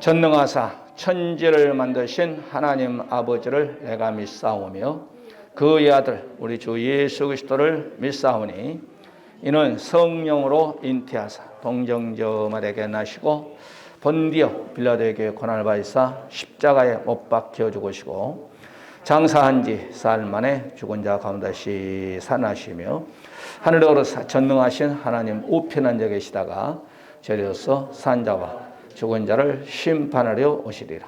전능하사 천지를 만드신 하나님 아버지를 내가 믿사오며 그의 아들 우리 주 예수 그리스도를 믿사오니 이는 성령으로 잉태하사 동정저말에게 나시고 본디오 빌라도에게 고난을 받으사 십자가에 못 박혀 죽으시고 장사한 지 사흘 만에 죽은 자 가운데 다시 살아나시며 하늘에 오르사 전능하신 하나님 우편한 자 계시다가 저리로서 산 자와 죽은 자를 심판하려 오시리라.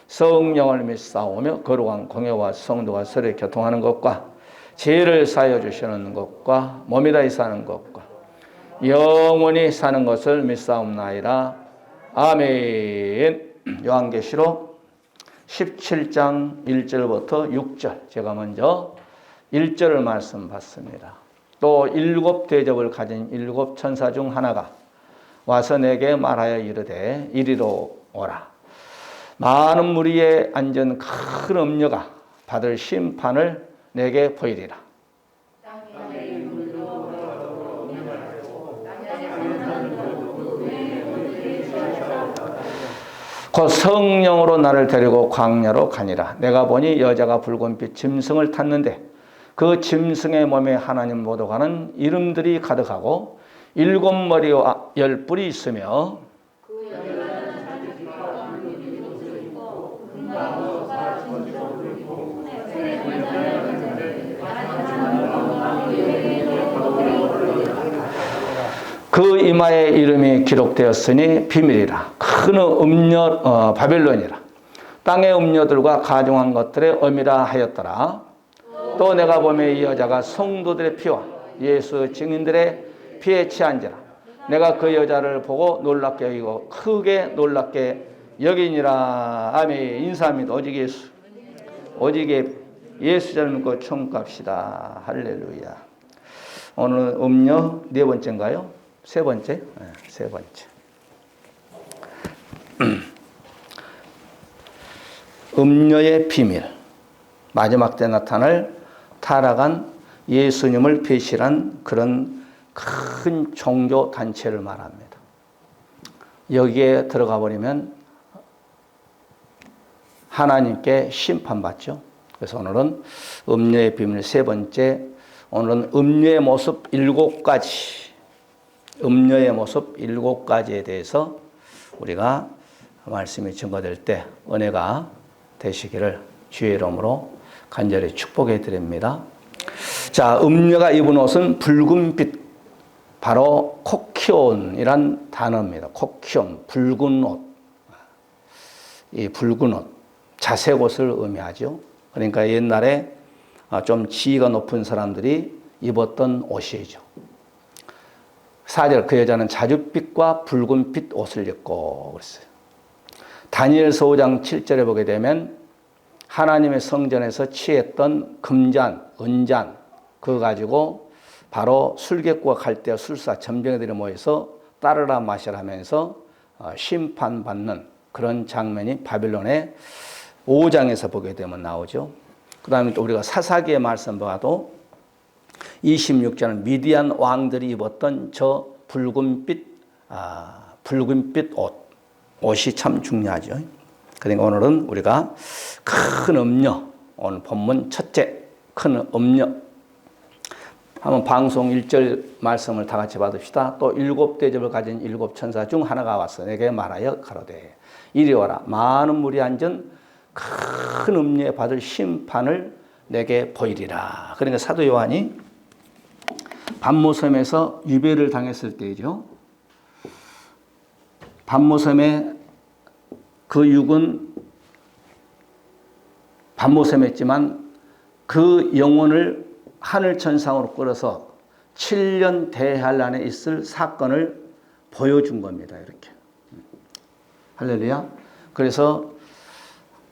성령을 믿사오며 거룩한 공예와 성도가 서로 교통하는 것과 죄를 사하여 주시는 것과 몸이 다히 사는 것과 영원히 사는 것을 믿사옵나이다. 아멘. 요한계시록 17장 1절부터 6절, 제가 먼저 1절을 말씀 받습니다. 또 일곱 대접을 가진 일곱 천사 중 하나가 와서 내게 말하여 이르되 이리로 오라. 많은 무리에 앉은 큰 음녀가 받을 심판을 내게 보이리라. 곧 성령으로 나를 데리고 광야로 가니라. 내가 보니 여자가 붉은빛 짐승을 탔는데 그 짐승의 몸에 하나님 모독하는 이름들이 가득하고 일곱 머리와 열 뿔이 있으며 그 이마에 이름이 기록되었으니 비밀이라. 큰 음녀 바벨론이라. 땅의 음녀들과 가증한 것들의 어미라 하였더라. 또 내가 보며 이 여자가 성도들의 피와 예수 증인들의 피에 취한지라. 내가 그 여자를 보고 놀랍게 여기고 크게 놀랍게 여기니라. 아멘. 인사합니다. 오직 예수 잘 믿고 천국 갑시다. 할렐루야. 오늘 음녀 네 번째인가요? 세 번째? 네, 세 번째. 음녀의 비밀. 마지막 때 나타날 타락한 예수님을 배신한 그런 큰 종교 단체를 말합니다. 여기에 들어가 버리면 하나님께 심판받죠. 그래서 오늘은 음녀의 비밀 세 번째, 오늘은 음녀의 모습 7가지, 음녀의 모습 7가지에 대해서 우리가 말씀이 증거될 때 은혜가 되시기를 주의 이름으로 간절히 축복해 드립니다. 자, 음녀가 입은 옷은 붉은빛, 바로 코키온이란 단어입니다. 코키온, 붉은 옷. 이 붉은 옷, 자색 옷을 의미하죠. 그러니까 옛날에 좀 지위가 높은 사람들이 입었던 옷이죠. 4절, 그 여자는 자줏빛과 붉은빛 옷을 입고 그랬어요. 다니엘서 5장 7절에 보게 되면 하나님의 성전에서 취했던 금잔, 은잔, 그거 가지고 바로 술객과 갈대와 술사, 전병들이 모여서 따르라 마시라 하면서 심판받는 그런 장면이 바빌론의 5장에서 보게 되면 나오죠. 그 다음에 또 우리가 사사기의 말씀 봐도 26장은 미디안 왕들이 입었던 저 붉은빛 옷이 참 중요하죠. 그러니까 오늘은 우리가 큰 음녀, 오늘 본문 첫째 큰 음녀. 한번 방송 1절 말씀을 다 같이 받읍시다. 또 일곱 대접을 가진 일곱 천사 중 하나가 와서 내게 말하여 가로되 이리 와라. 많은 물이 앉은 큰 음녀에 받을 심판을 내게 보이리라. 그러니까 사도 요한이 반모섬에서 유배를 당했을 때이죠. 반모섬에 그 육은 반모섬했지만 그 영혼을 하늘 천상으로 끌어서 7년 대할 안에 있을 사건을 보여준 겁니다. 이렇게. 할렐루야. 그래서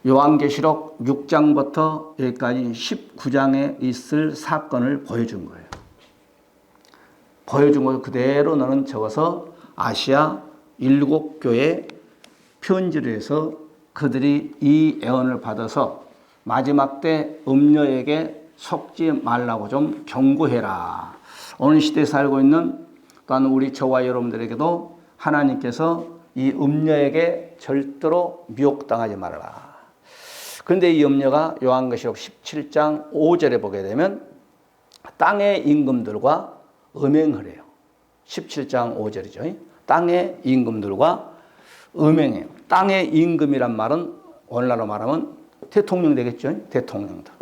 요한계시록 6장부터 여기까지 19장에 있을 사건을 보여준 거예요. 보여준 걸 그대로 너는 적어서 아시아 7교회 편지를 해서 그들이 이 애언을 받아서 마지막 때 음녀에게 속지 말라고 좀 경고해라. 오늘 시대에 살고 있는 또한 우리 저와 여러분들에게도 하나님께서 이 음녀에게 절대로 미혹당하지 말아라. 그런데 이 음녀가 요한계시록 17장 5절에 보게 되면 땅의 임금들과 음행을 해요. 17장 5절이죠. 땅의 임금들과 음행해요. 땅의 임금이란 말은 오늘날로 말하면 대통령 되겠죠. 대통령들.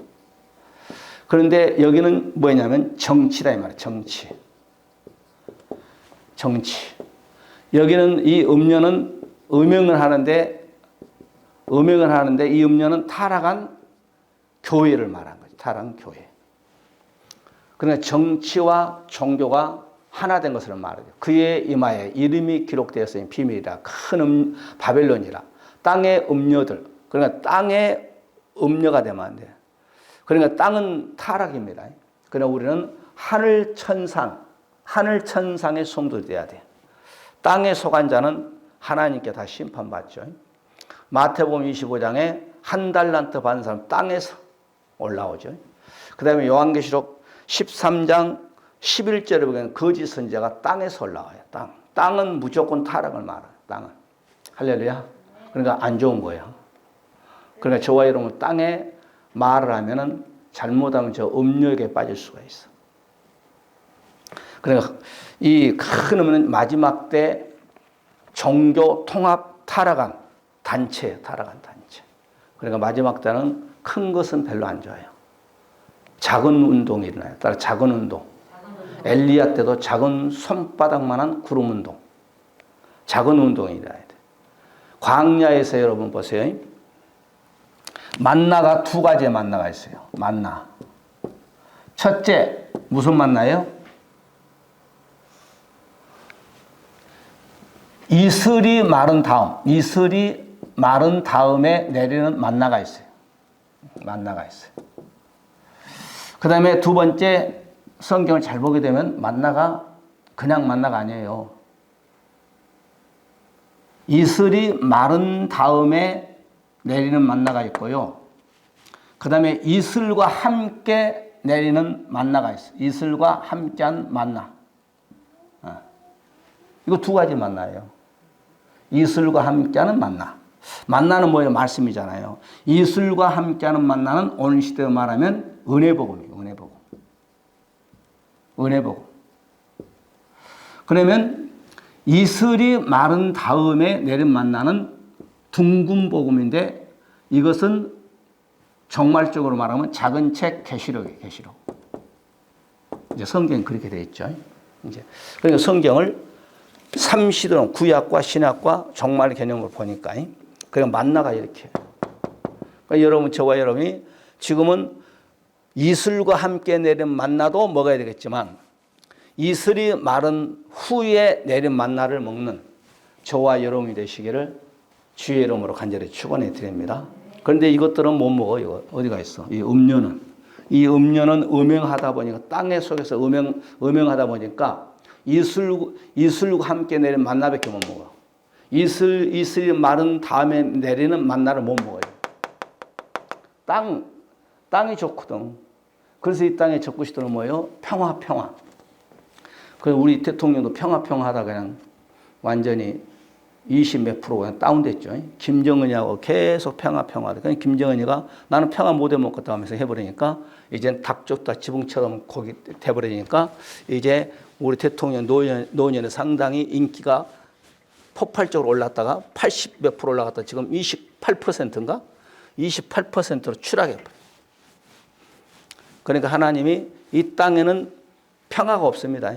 그런데 여기는 뭐냐면 정치다 이 말이에요. 정치. 여기는 이 음녀는 음행을 하는데 이 음녀는 타락한 교회를 말한 거죠. 타락한 교회. 그러니까 정치와 종교가 하나 된 것을 말하죠. 그의 이마에 이름이 기록되었으니 비밀이라 큰 바벨론이라 땅의 음녀들. 그러니까 땅의 음녀가 되면 안 돼요. 그러니까 땅은 타락입니다. 그러나 우리는 하늘 천상의 성도가 돼야 돼요. 땅에 속한 자는 하나님께 다 심판받죠. 마태복음 25장에 한 달란트 받은 사람 땅에서 올라오죠. 그 다음에 요한계시록 13장 11절에 보면 거짓 선지자가 땅에서 올라와요. 땅은 무조건 타락을 말해요. 땅은. 할렐루야. 그러니까 안 좋은 거예요. 그러니까 저와 여러분 땅에 말을 하면은 잘못하면 저 음욕에 빠질 수가 있어. 그러니까 이 큰 의미는 마지막 때 종교 통합 타락한 단체. 그러니까 마지막 때는 큰 것은 별로 안 좋아요. 작은 운동이 일어나요. 따라 작은 운동. 엘리야 때도 작은 손바닥만한 구름 운동. 작은 운동이 일어나야 돼. 광야에서 여러분 보세요. 만나가 두 가지의 만나가 있어요. 만나. 첫째, 무슨 만나예요? 이슬이 마른 다음에 내리는 만나가 있어요. 그 다음에 두 번째, 성경을 잘 보게 되면 만나가 그냥 만나가 아니에요. 이슬이 마른 다음에 내리는 만나가 있고요. 그 다음에 이슬과 함께 내리는 만나가 있어요. 이슬과 함께한 만나. 이거 두 가지 만나예요. 이슬과 함께하는 만나. 만나는 뭐예요? 말씀이잖아요. 이슬과 함께하는 만나는 오늘 시대로 말하면 은혜복음이에요. 은혜복음. 그러면 이슬이 마른 다음에 내린 만나는 둥근 복음인데 이것은 정말적으로 말하면 작은 책 계시록이에요. 계시록. 이제 성경이 그렇게 되어 있죠. 이제 그러니까 성경을 삼시도론 구약과 신약과 정말 개념으로 보니까 그냥 만나가 이렇게. 그러니까 여러분 저와 여러분이 지금은 이슬과 함께 내린 만나도 먹어야 되겠지만 이슬이 마른 후에 내린 만나를 먹는 저와 여러분이 되시기를 주의 이름으로 간절히 축원해 드립니다. 그런데 이것들은 못 먹어. 이거 어디가 있어? 이 음료는 음행하다 보니까 땅의 속에서 음행하다 보니까 이슬과 함께 내린 만나밖에 못 먹어. 이슬이 마른 다음에 내리는 만나를 못 먹어요. 땅이 좋거든. 그래서 이 땅에 적고 싶더는 뭐예요? 평화. 그래서 우리 대통령도 평화하다 그냥 완전히 20몇 프로 그냥 다운됐죠. 김정은이하고 계속 평화하다. 그냥 김정은이가 나는 평화 못 해먹겠다 하면서 해버리니까 이제 닭 쫓다 지붕처럼 거기 돼버리니까 이제 우리 대통령 노년에 상당히 인기가 폭발적으로 올랐다가 80 몇 프로 올라갔다 지금 28%인가? 28%로 추락해버려요. 그러니까 하나님이 이 땅에는 평화가 없습니다.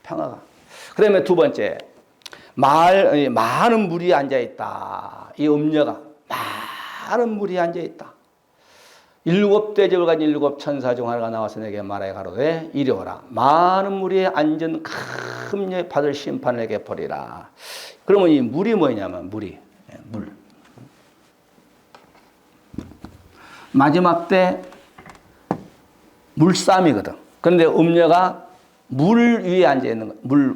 평화가. 그 다음에 두 번째, 많은 물이 앉아있다. 이 음녀가 많은 물이 앉아있다. 7 대접을 가진 7 천사 중 하나가 나와서 내게 말하여 가로되 이리 오라. 많은 물이 앉은 큰 여 받을 심판을 내게 버리라. 그러면 이 물이 뭐냐면 물. 마지막 때 물싸움이거든. 그런데 음녀가 물 위에 앉아 있는 거. 물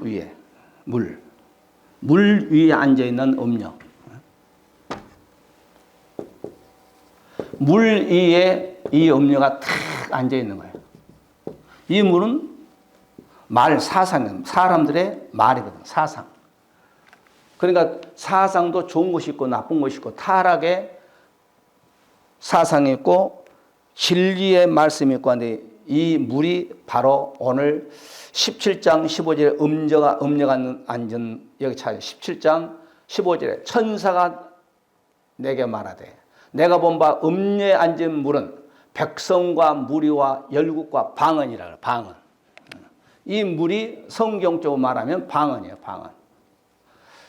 위에 앉아 있는 음녀. 물 위에 이 음녀가 탁 앉아 있는 거예요. 이 물은 사람들의 말이거든. 사상. 그러니까 사상도 좋은 것이 있고 나쁜 것이 있고 타락의 사상이 있고 진리의 말씀이 있고 한데 이 물이 바로 오늘 17장 15절에 음녀가 앉은 여기 찾아 17장 15절에 천사가 내게 말하되 내가 본 바 음녀에 앉은 물은 백성과 무리와 열국과 방언이라 그래. 방언. 이 물이 성경적으로 말하면 방언이에요. 방언.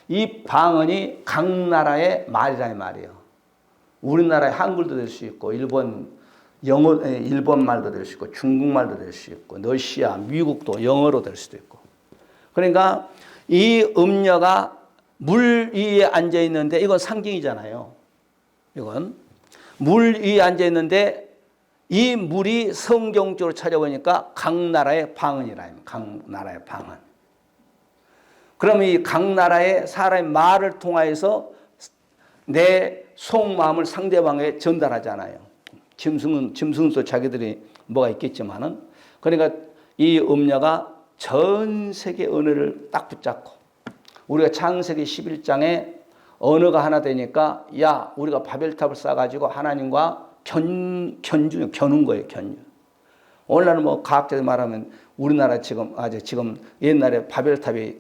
이 방언이 각 나라의 말이라는 말이에요. 우리나라의 한글도 될 수 있고 일본 말도 될 수 있고 중국 말도 될 수 있고 러시아, 미국도 영어로 될 수도 있고. 그러니까 이 음녀가 물 위에 앉아 있는데 이건 상징이잖아요. 이건 물 위에 앉아 있는데 이 물이 성경적으로 찾아보니까 각 나라의 방언이라. 각 나라의 방언. 그러면 이 각 나라의 사람의 말을 통하여서 내 속마음을 상대방에게 전달하잖아요. 짐승도 자기들이 뭐가 있겠지만은. 그러니까 이 음녀가 전 세계 언어를 딱 붙잡고 우리가 창세기 11장에 언어가 하나 되니까 야 우리가 바벨탑을 쌓아가지고 하나님과 겨눈 거예요. 겨눈. 오늘날은 뭐 과학자들 말하면 우리나라 지금 옛날에 바벨탑이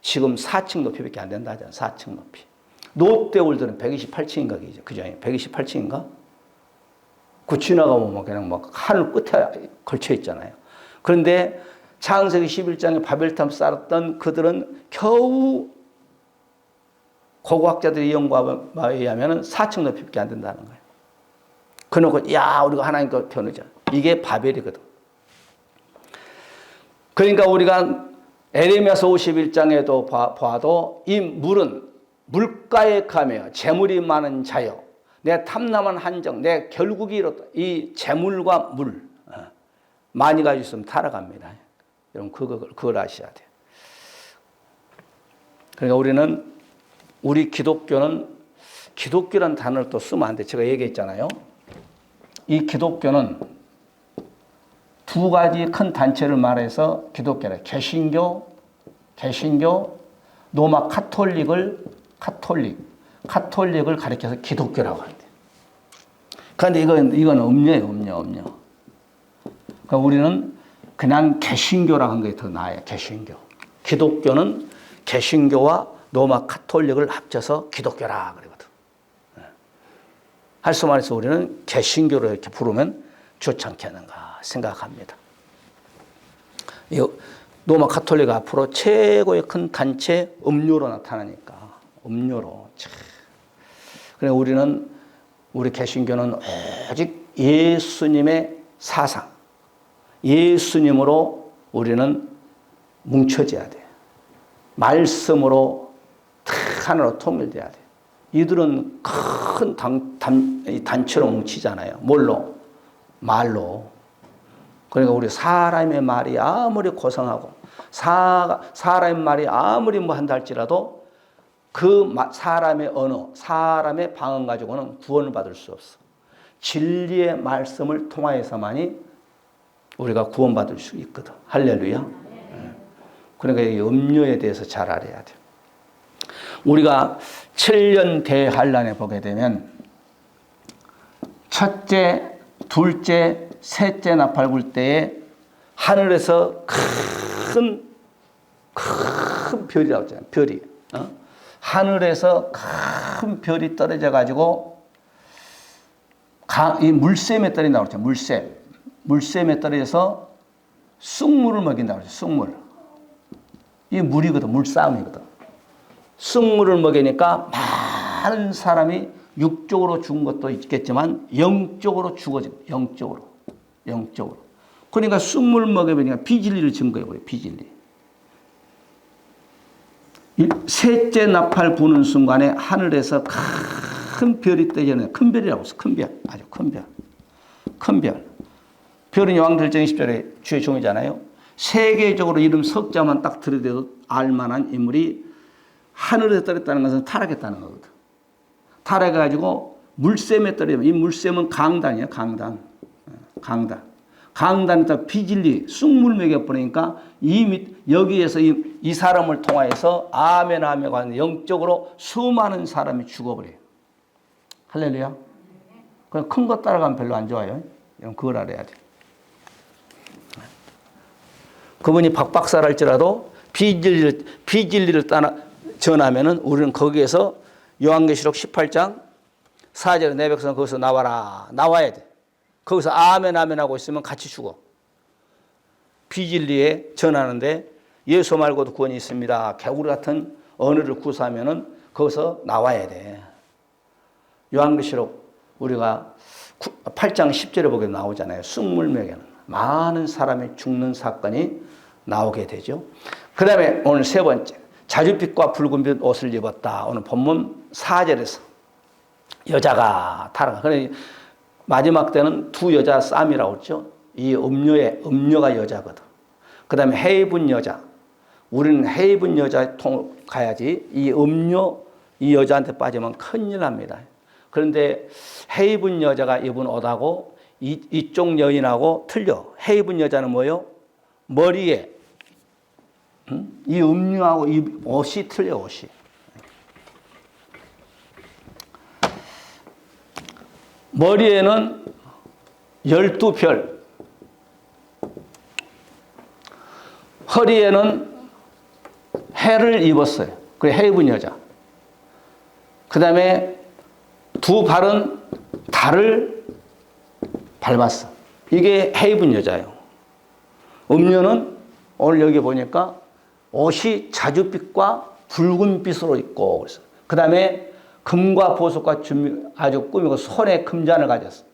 지금 4층 높이밖에 안 된다 하잖아요. 4층 높이. 롯데월드는 128층인가 그죠? 128층인가? 그 지나가면 뭐 그냥 막 하늘 끝에 걸쳐 있잖아요. 그런데 창세기 11장에 바벨탑 쌓았던 그들은 겨우 고고학자들의 연구에 의하면 4층 높이밖에 안 된다는 거예요. 그러고 야 우리가 하나님과 겨누자. 이게 바벨이거든. 그러니까 우리가 에레미야서 51장에도 봐도 이 물은 물가에 가며 재물이 많은 자여 내 탐남한 한정 내 결국이 이렇다. 이 재물과 물 많이 가지고 있으면 타락합니다. 여러분 그걸 아셔야 돼요. 그러니까 우리 기독교라는 단어를 또 쓰면 안 돼. 제가 얘기했잖아요. 이 기독교는 두 가지 큰 단체를 말해서 기독교를 개신교, 로마 카톨릭을 가리켜서 기독교라고 한대. 그런데 이건 음녀예요, 음녀. 그러니까 우리는 그냥 개신교라고 한 게 더 나아요, 개신교. 기독교는 개신교와 로마 카톨릭을 합쳐서 기독교라 그러거든. 할 수 말해서 우리는 개신교로 이렇게 부르면 좋지 않겠는가 생각합니다. 로마 카톨릭 앞으로 최고의 큰 단체 음료로 나타나니까 음료로. 그래서 우리 개신교는 오직 예수님의 사상, 예수님으로 우리는 뭉쳐져야 돼. 말씀으로 하나로 통일돼야 돼. 이들은 큰 단체로 뭉치잖아요. 뭘로? 말로. 그러니까 우리 사람의 말이 아무리 고상하고 사람의 말이 아무리 뭐 한다 할지라도 그 사람의 언어, 사람의 방언 가지고는 구원을 받을 수 없어. 진리의 말씀을 통하여서만이 우리가 구원받을 수 있거든. 할렐루야. 그러니까 이 음료에 대해서 잘 알아야 돼. 우리가 7년 대환란에 보게 되면 첫째, 둘째, 셋째 나팔 불 때에 하늘에서 큰 별이 나오잖아요. 별이. 하늘에서 큰 별이 떨어져 가지고 이 물샘에 떨어져 나오죠. 물샘에 떨어져서 쑥물을 먹인다고 그러죠. 쑥물. 이 물이거든. 물싸움이거든. 쑥물을 먹이니까 많은 사람이 육적으로 죽은 것도 있겠지만 영적으로 죽어져. 영적으로. 그러니까 쑥물 먹여보니까 비진리를 증거해버려요. 비진리. 셋째 나팔 부는 순간에 하늘에서 큰 별이 떠지는 큰 별이라고 했어. 큰 별. 아주 큰 별. 큰 별. 별은 요한결정 20절에 주의 종이잖아요. 세계적으로 이름 석자만 딱 들여대도 알만한 인물이 하늘에서 떨어졌다는 것은 타락했다는 거거든. 타락해가지고 물샘에 떨어지면 이 물샘은 강단이에요. 강단. 강단에다 비진리 쑥물 먹여버리니까 여기에서 이 사람을 통하여서 아멘 아멘 하는 영적으로 수많은 사람이 죽어버려요. 할렐루야. 그럼 큰 거 따라가면 별로 안 좋아요. 그걸 알아야 돼. 그분이 박박사랄지라도 비진리를 따라 전하면은 우리는 거기에서 요한계시록 18장 4절에 내 백성 거기서 나와라. 나와야 돼. 거기서 아멘 아멘 하고 있으면 같이 죽어. 비진리에 전하는데 예수 말고도 구원이 있습니다. 개구리 같은 언어를 구사하면은 거기서 나와야 돼. 요한계시록 우리가 8장 10절에 보게 나오잖아요. 쑥물맥에는 많은 사람이 죽는 사건이 나오게 되죠. 그 다음에 오늘 세 번째, 자줏빛과 붉은빛 옷을 입었다. 오늘 본문 4절에서 여자가 타락한. 그래 마지막 때는 두 여자 싸움이라고 그랬죠. 이 음녀가 여자거든. 그 다음에 해 입은 여자. 우리는 해 입은 여자 통 가야지. 이 음녀 이 여자한테 빠지면 큰일 납니다. 그런데 해 입은 여자가 입은 옷하고 이쪽 여인하고 틀려. 해 입은 여자는 뭐예요? 머리에 이 음료하고 이 옷이 틀려. 옷이. 머리에는 12별, 허리에는 해를 입었어요. 그게 해 입은 여자. 그 다음에 두 발은 달을 밟았어. 이게 해 입은 여자예요. 음료는 오늘 여기 보니까 옷이 자줏빛과 붉은빛으로 있고, 그래서 그 다음에 금과 보석과 아주 꾸미고 손에 금잔을 가졌어.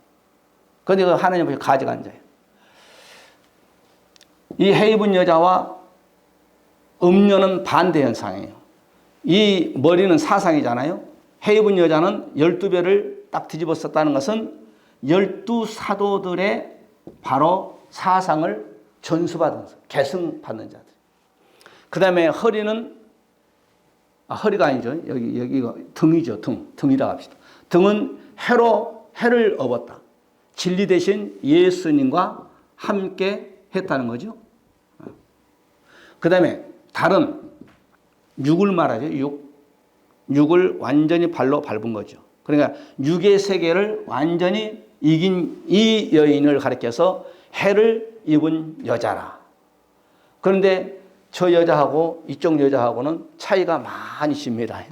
그런데 그 하나님 앞에 가져간 자예요. 이 해 입은 여자와 음료는 반대 현상이에요. 이 머리는 사상이잖아요. 해 입은 여자는 12배를 딱 뒤집어 썼다는 것은 12사도들의 바로 사상을 전수받은, 계승받는 자들. 그 다음에 허리는, 허리가 아니죠. 여기가 등이죠. 등이라고 합시다. 등은 해를 업었다. 진리 대신 예수님과 함께 했다는 거죠. 그 다음에 달은 육을 말하죠. 육을 완전히 발로 밟은 거죠. 그러니까 육의 세계를 완전히 이긴 이 여인을 가리켜서 해를 입은 여자라. 그런데 저 여자하고 이쪽 여자하고는 차이가 많이 있습니다.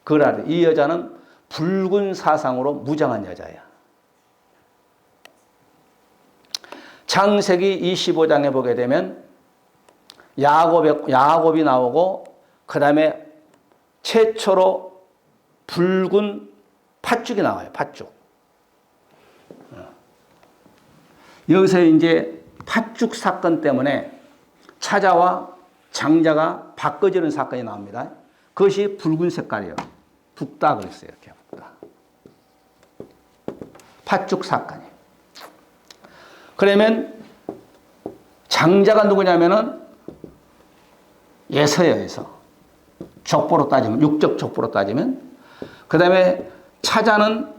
그걸 알아요. 이 여자는 붉은 사상으로 무장한 여자야. 창세기 25장에 보게 되면 야곱이 나오고 그 다음에 최초로 붉은 팥죽이 나와요. 팥죽. 여기서 이제 팥죽 사건 때문에 차자와 장자가 바꿔지는 사건이 나옵니다. 그것이 붉은 색깔이에요. 붓다 그랬어요. 이렇게 붓다. 팥죽 사건이. 그러면 장자가 누구냐면은 예서예요. 예서. 족보로 따지면, 육적 족보로 따지면. 그 다음에 차자는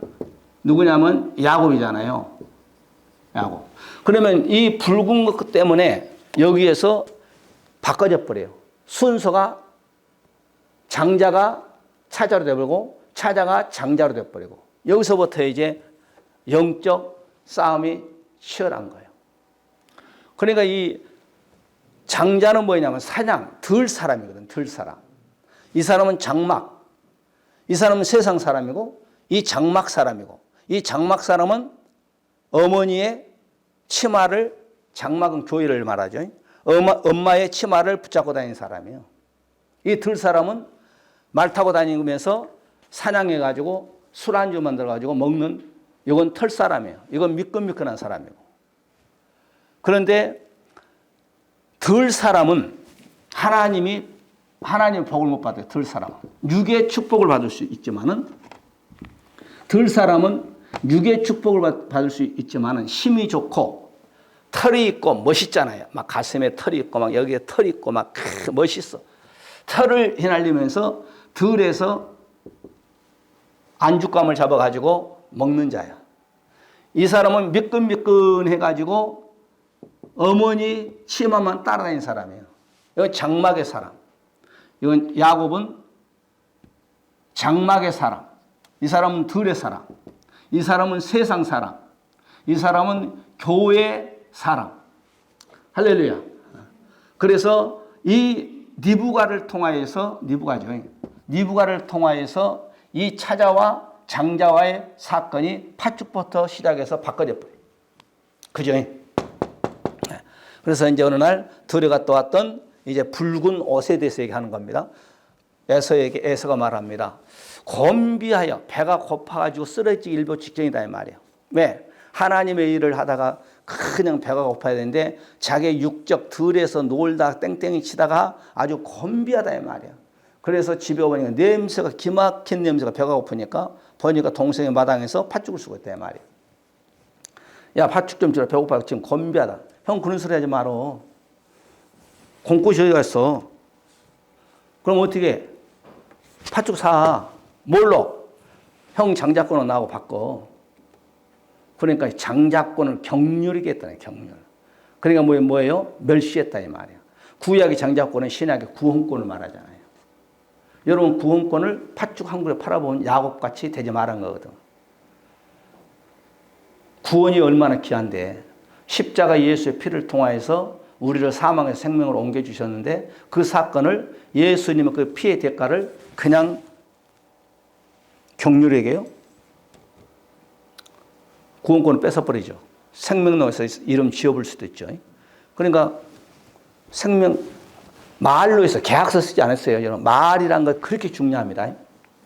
누구냐면 야곱이잖아요. 야곱. 그러면 이 붉은 것 때문에 여기에서 바꿔져 버려요. 순서가 장자가 차자로 되버리고 차자가 장자로 되버리고 여기서부터 이제 영적 싸움이 치열한 거예요. 그러니까 이 장자는 뭐냐면 사냥, 들 사람이거든. 들 사람. 이 사람은 장막. 이 사람은 세상 사람이고 이 장막 사람이고 이 장막 사람은 어머니의 치마를, 장막은 교회를 말하죠. 엄마의 치마를 붙잡고 다니는 사람이에요. 이 들 사람은 말 타고 다니면서 사냥해가지고 술안주 만들어가지고 먹는, 이건 털 사람이에요. 이건 미끈미끈한 사람이고. 그런데 들 사람은 하나님 복을 못 받아요. 들 사람은. 육의 축복을 받을 수 있지만은, 들 사람은 육의 축복을 받을 수 있지만은 힘이 좋고 털이 있고 멋있잖아요. 막 가슴에 털이 있고 막 여기에 털이 있고 막 멋있어. 털을 휘날리면서 들에서 안죽감을 잡아가지고 먹는 자야. 이 사람은 미끈미끈해가지고 어머니 치마만 따라다니는 사람이에요. 이건 장막의 사람. 이건 야곱은 장막의 사람. 이 사람은 들의 사람. 이 사람은 세상 사람. 이 사람은 교회 사람. 할렐루야. 그래서 이 니부가를 통하여서 니부가를 통하여서 이 차자와 장자와의 사건이 팥죽부터 시작해서 바꿔져 버려요. 그죠? 그래서 이제 어느 날 들어갔다 왔던 이제 붉은 옷에 대해서 얘기하는 겁니다. 에서가 말합니다. 곤비하여 배가 고파가지고 쓰러지기 일보 직전이다 이 말이에요. 왜? 하나님의 일을 하다가 그냥 배가 고파야 되는데 자기의 육적 들에서 놀다 땡땡이 치다가 아주 곤비하다 이 말이에요. 그래서 집에 오니까 냄새가 기막힌 냄새가 배가 고프니까 보니까 동생의 마당에서 팥죽을 쓰고 있다 이 말이에요. 야 팥죽 좀 주라 배고파 지금 곤비하다. 형 그런 소리 하지 말어. 공꽃이 어디 갔어? 그럼 어떻게 해? 팥죽 사. 뭘로? 형 장자권을 나하고 바꿔. 그러니까 장자권을 격렬하게 했다네 격렬. 그러니까 뭐예요? 멸시했다 이 말이에요. 구약의 장자권은 신약의 구원권을 말하잖아요. 여러분 구원권을 팥죽 한 그릇 팔아본 야곱같이 되지 말한 거거든. 구원이 얼마나 귀한데 십자가 예수의 피를 통하여서 우리를 사망에서 생명으로 옮겨주셨는데 그 사건을 예수님의 그 피의 대가를 그냥 격렬하게요. 구원권을 뺏어버리죠. 생명로에서 이름 지어볼 수도 있죠. 그러니까 말로 해서 계약서 쓰지 않았어요. 여러분 말이란 건 그렇게 중요합니다.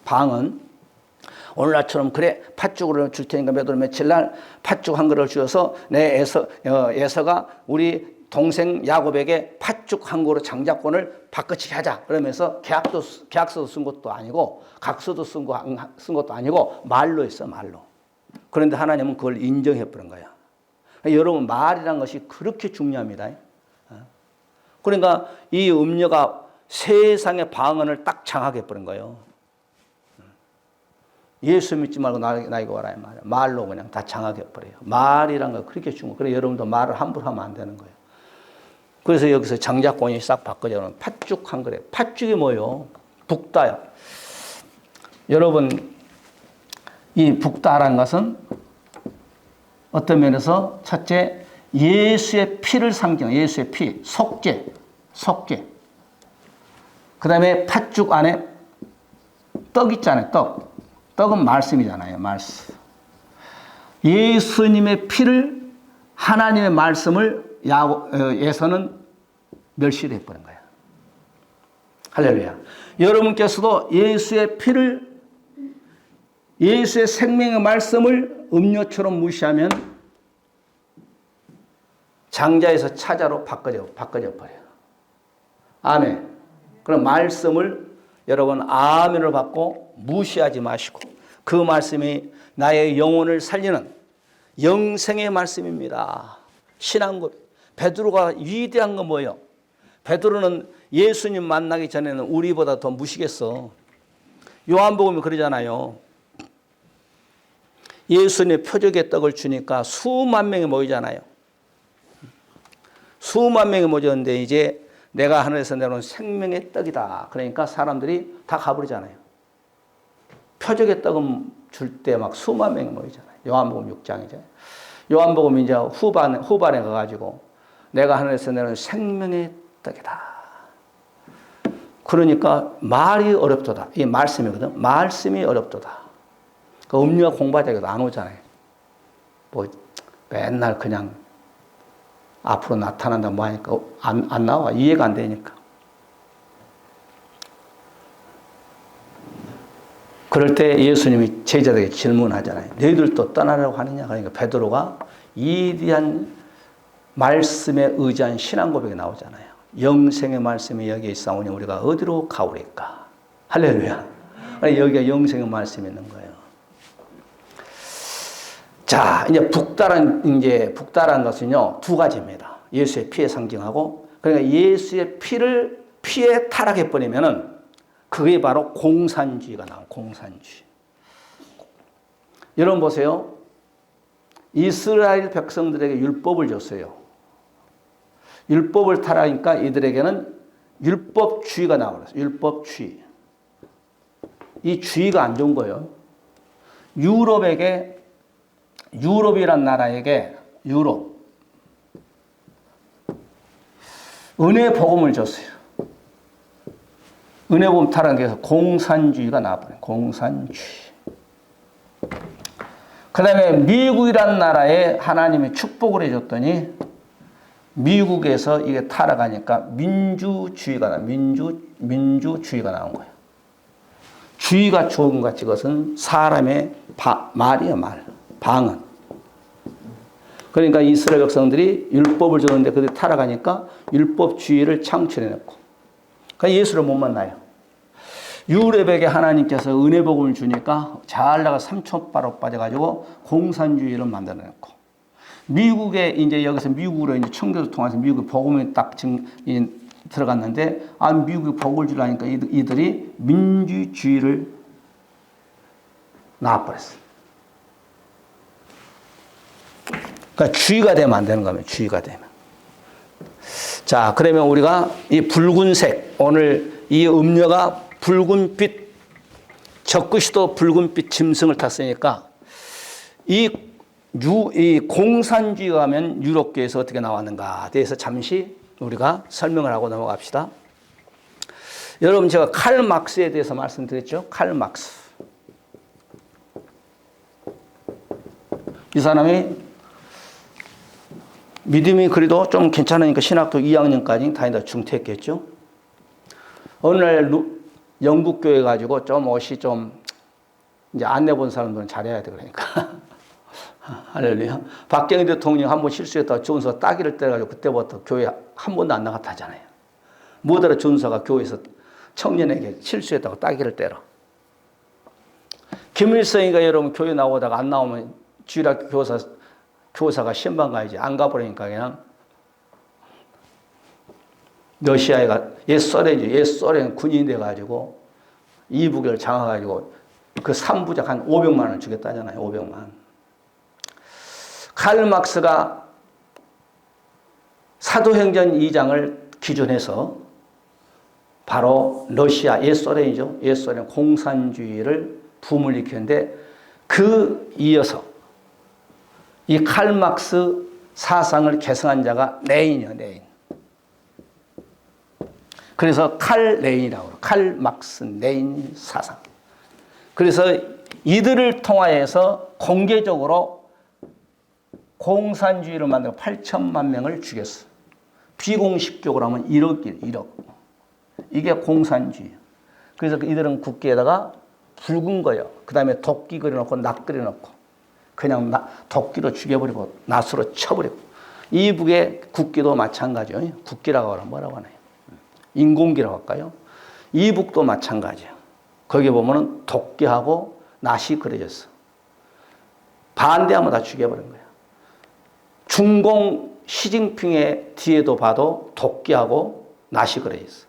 방은 오늘날처럼 그래 팥죽을 줄 테니까 몇 월 며칠 날 팥죽 한 그릇을 주어서 내 에서가 우리 동생 야곱에게 팥죽 한 그릇 장자권을 바꿔치기 하자 그러면서 계약서도 쓴 것도 아니고 각서도 쓴 것도 아니고 말로 했어 말로. 그런데 하나님은 그걸 인정해 버린 거야. 여러분 말이란 것이 그렇게 중요합니다. 그러니까 이 음녀가 세상의 방언을 딱 장악해 버린 거예요. 예수 믿지 말고 나에게 와라 이 말이야. 말로 그냥 다 장악해 버려요. 말이란 거 그렇게 중요해요. 그래 여러분도 말을 함부로 하면 안 되는 거예요. 그래서 여기서 장자권이 싹 바꿔져. 팥죽 한 그릇. 팥죽이 뭐예요? 북다요. 여러분 이 북다라는 것은 어떤 면에서 첫째 예수의 피를 상징해요. 예수의 피, 속죄. 그 다음에 팥죽 안에 떡 있잖아요. 떡은 말씀이잖아요. 말씀. 예수님의 피를 하나님의 말씀을 에서는 멸시를 해버린 거예요. 할렐루야. 여러분께서도 예수의 피를 예수의 생명의 말씀을 음료처럼 무시하면 장자에서 차자로 바꿔져 버려요. 아멘. 그럼 말씀을 여러분 아멘을 받고 무시하지 마시고 그 말씀이 나의 영혼을 살리는 영생의 말씀입니다. 신앙고백. 베드로가 위대한 건 뭐예요? 베드로는 예수님 만나기 전에는 우리보다 더 무시겠어. 요한복음이 그러잖아요. 예수님의 표적의 떡을 주니까 수만 명이 모이잖아요. 수만 명이 모였는데 이제 내가 하늘에서 내려온 생명의 떡이다. 그러니까 사람들이 다 가버리잖아요. 표적의 떡은 줄 때 막 수만 명이 모이잖아요. 요한복음 6장이죠. 요한복음 이제 후반에 가가지고 내가 하늘에서 내려온 생명의 떡이다. 그러니까 말이 어렵도다. 이 말씀이거든. 말씀이 어렵도다. 그 음료가 공부하자기도 안 오잖아요. 뭐 맨날 그냥 앞으로 나타난다 뭐 하니까 안 나와. 이해가 안 되니까. 그럴 때 예수님이 제자들에게 질문하잖아요. 너희들도 떠나려고 하느냐? 그러니까 베드로가 위대한 말씀에 의지한 신앙 고백이 나오잖아요. 영생의 말씀이 여기에 있사오니 우리가 어디로 가오리까? 할렐루야. 여기가 영생의 말씀이 있는 거예요. 자, 이제 북다란 것은요, 두 가지입니다. 예수의 피에 상징하고, 그러니까 예수의 피에 타락해버리면은, 그게 바로 공산주의가 나와요, 공산주의. 여러분 보세요. 이스라엘 백성들에게 율법을 줬어요. 율법을 타락하니까 이들에게는 율법주의가 나와버렸어요. 율법주의. 이 주의가 안 좋은 거예요. 유럽이란 나라에게 은혜 복음을 줬어요. 은혜 복음 타락해서 공산주의가 나와버려요. 공산주의. 그 다음에 미국이란 나라에 하나님이 축복을 해줬더니 미국에서 이게 타락하니까 민주주의가 나온 거예요. 주의가 좋은 것 같이 그것은 사람의 말이에요, 방언. 그러니까 이스라엘 백성들이 율법을 줬는데 그들이 타락하니까 율법주의를 창출해냈고. 그러니까 예수를 못 만나요. 유럽에게 하나님께서 은혜 복음을 주니까 잘 나가 삼촌바로 빠져가지고 공산주의를 만들어냈고. 미국에 이제 여기서 미국으로 이제 청교도 통해서 미국 복음이 딱 들어갔는데 미국이 복을 주려니까 이들이 민주주의를 나와버렸어요. 그러니까 주의가 되면 안 되는 겁니다. 주의가 되면. 자, 그러면 우리가 이 붉은색, 오늘 이 음료가 붉은빛, 적그리스도 붉은빛 짐승을 탔으니까 이 공산주의가 하면 유럽교에서 어떻게 나왔는가에 대해서 잠시 우리가 설명을 하고 넘어갑시다. 여러분, 제가 칼 막스에 대해서 말씀드렸죠. 칼 막스. 이 사람이 믿음이 그래도 좀 괜찮으니까 신학교 2학년까지 다니다 중퇴했겠죠. 어느 날 영국 교회 가지고 좀 옷이 좀 이제 안내 본 사람들은 잘해야 돼 그러니까. 할렐루야. 박정희 대통령 한번 실수했다가 준서 따기를 때려가지고 그때부터 교회 한 번도 안 나갔다 하잖아요. 뭐더러 준서가 교회에서 청년에게 실수했다고 따기를 때려. 김일성이가 여러분 교회 나오다가 안 나오면 주일학교 교사가 신방 가야지. 안 가버리니까 그냥 러시아가 옛소련 군인이 돼가지고 이북을 장악해가지고 그 3부작 한 500만 원을 주겠다잖아요. 500만 원. 칼 막스가 사도행전 2장을 기준해서 바로 러시아, 옛소련이죠. 옛소련 공산주의를 붐을 일으켰는데 그 이어서 이 칼 막스 사상을 개성한 자가 레인이에요. 레인. 그래서 칼 레인이라고 해요. 칼 막스 레인 사상. 그래서 이들을 통하여서 공개적으로 공산주의를 만들고 8천만 명을 죽였어. 비공식적으로 하면 1억. 이게 공산주의. 그래서 이들은 국기에다가 붉은 거예요. 그 다음에 도끼 그려놓고 낫 그려놓고 그냥 도끼로 죽여버리고 낫으로 쳐버리고. 이북의 국기도 마찬가지예요. 국기라고 하면 뭐라고 하나요? 인공기라고 할까요? 이북도 마찬가지예요. 거기 보면은 도끼하고 낫이 그려졌어. 반대하면 다 죽여버린 거예요. 중공 시진핑의 뒤에도 봐도 도끼하고 낫이 그려져 있어.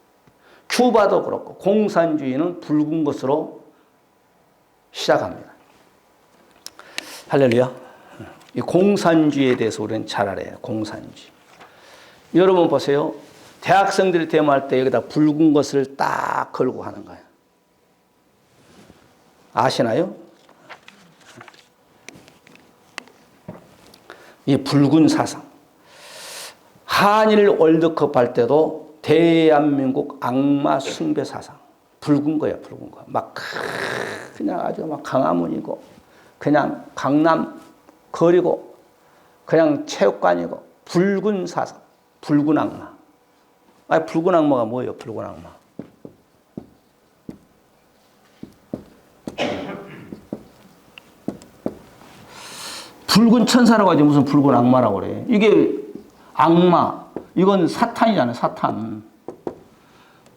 큐바도 그렇고 공산주의는 붉은 것으로 시작합니다. 할렐루야. 이 공산주의에 대해서 우리는 잘 알아요. 공산주의. 여러분 보세요. 대학생들이 데모할 때 여기다 붉은 것을 딱 걸고 하는 거예요. 아시나요? 이 붉은 사상. 한일 월드컵 할 때도 대한민국 악마 숭배 사상. 붉은 거야, 붉은 거. 막 그냥 아주 막 강화문이고, 그냥 강남 거리고, 그냥 체육관이고, 붉은 사상, 붉은 악마. 붉은 악마가 뭐예요, 붉은 악마? 붉은 천사라고 하지 무슨 붉은 악마라고 그래. 이게 악마, 이건 사탄이잖아요, 사탄.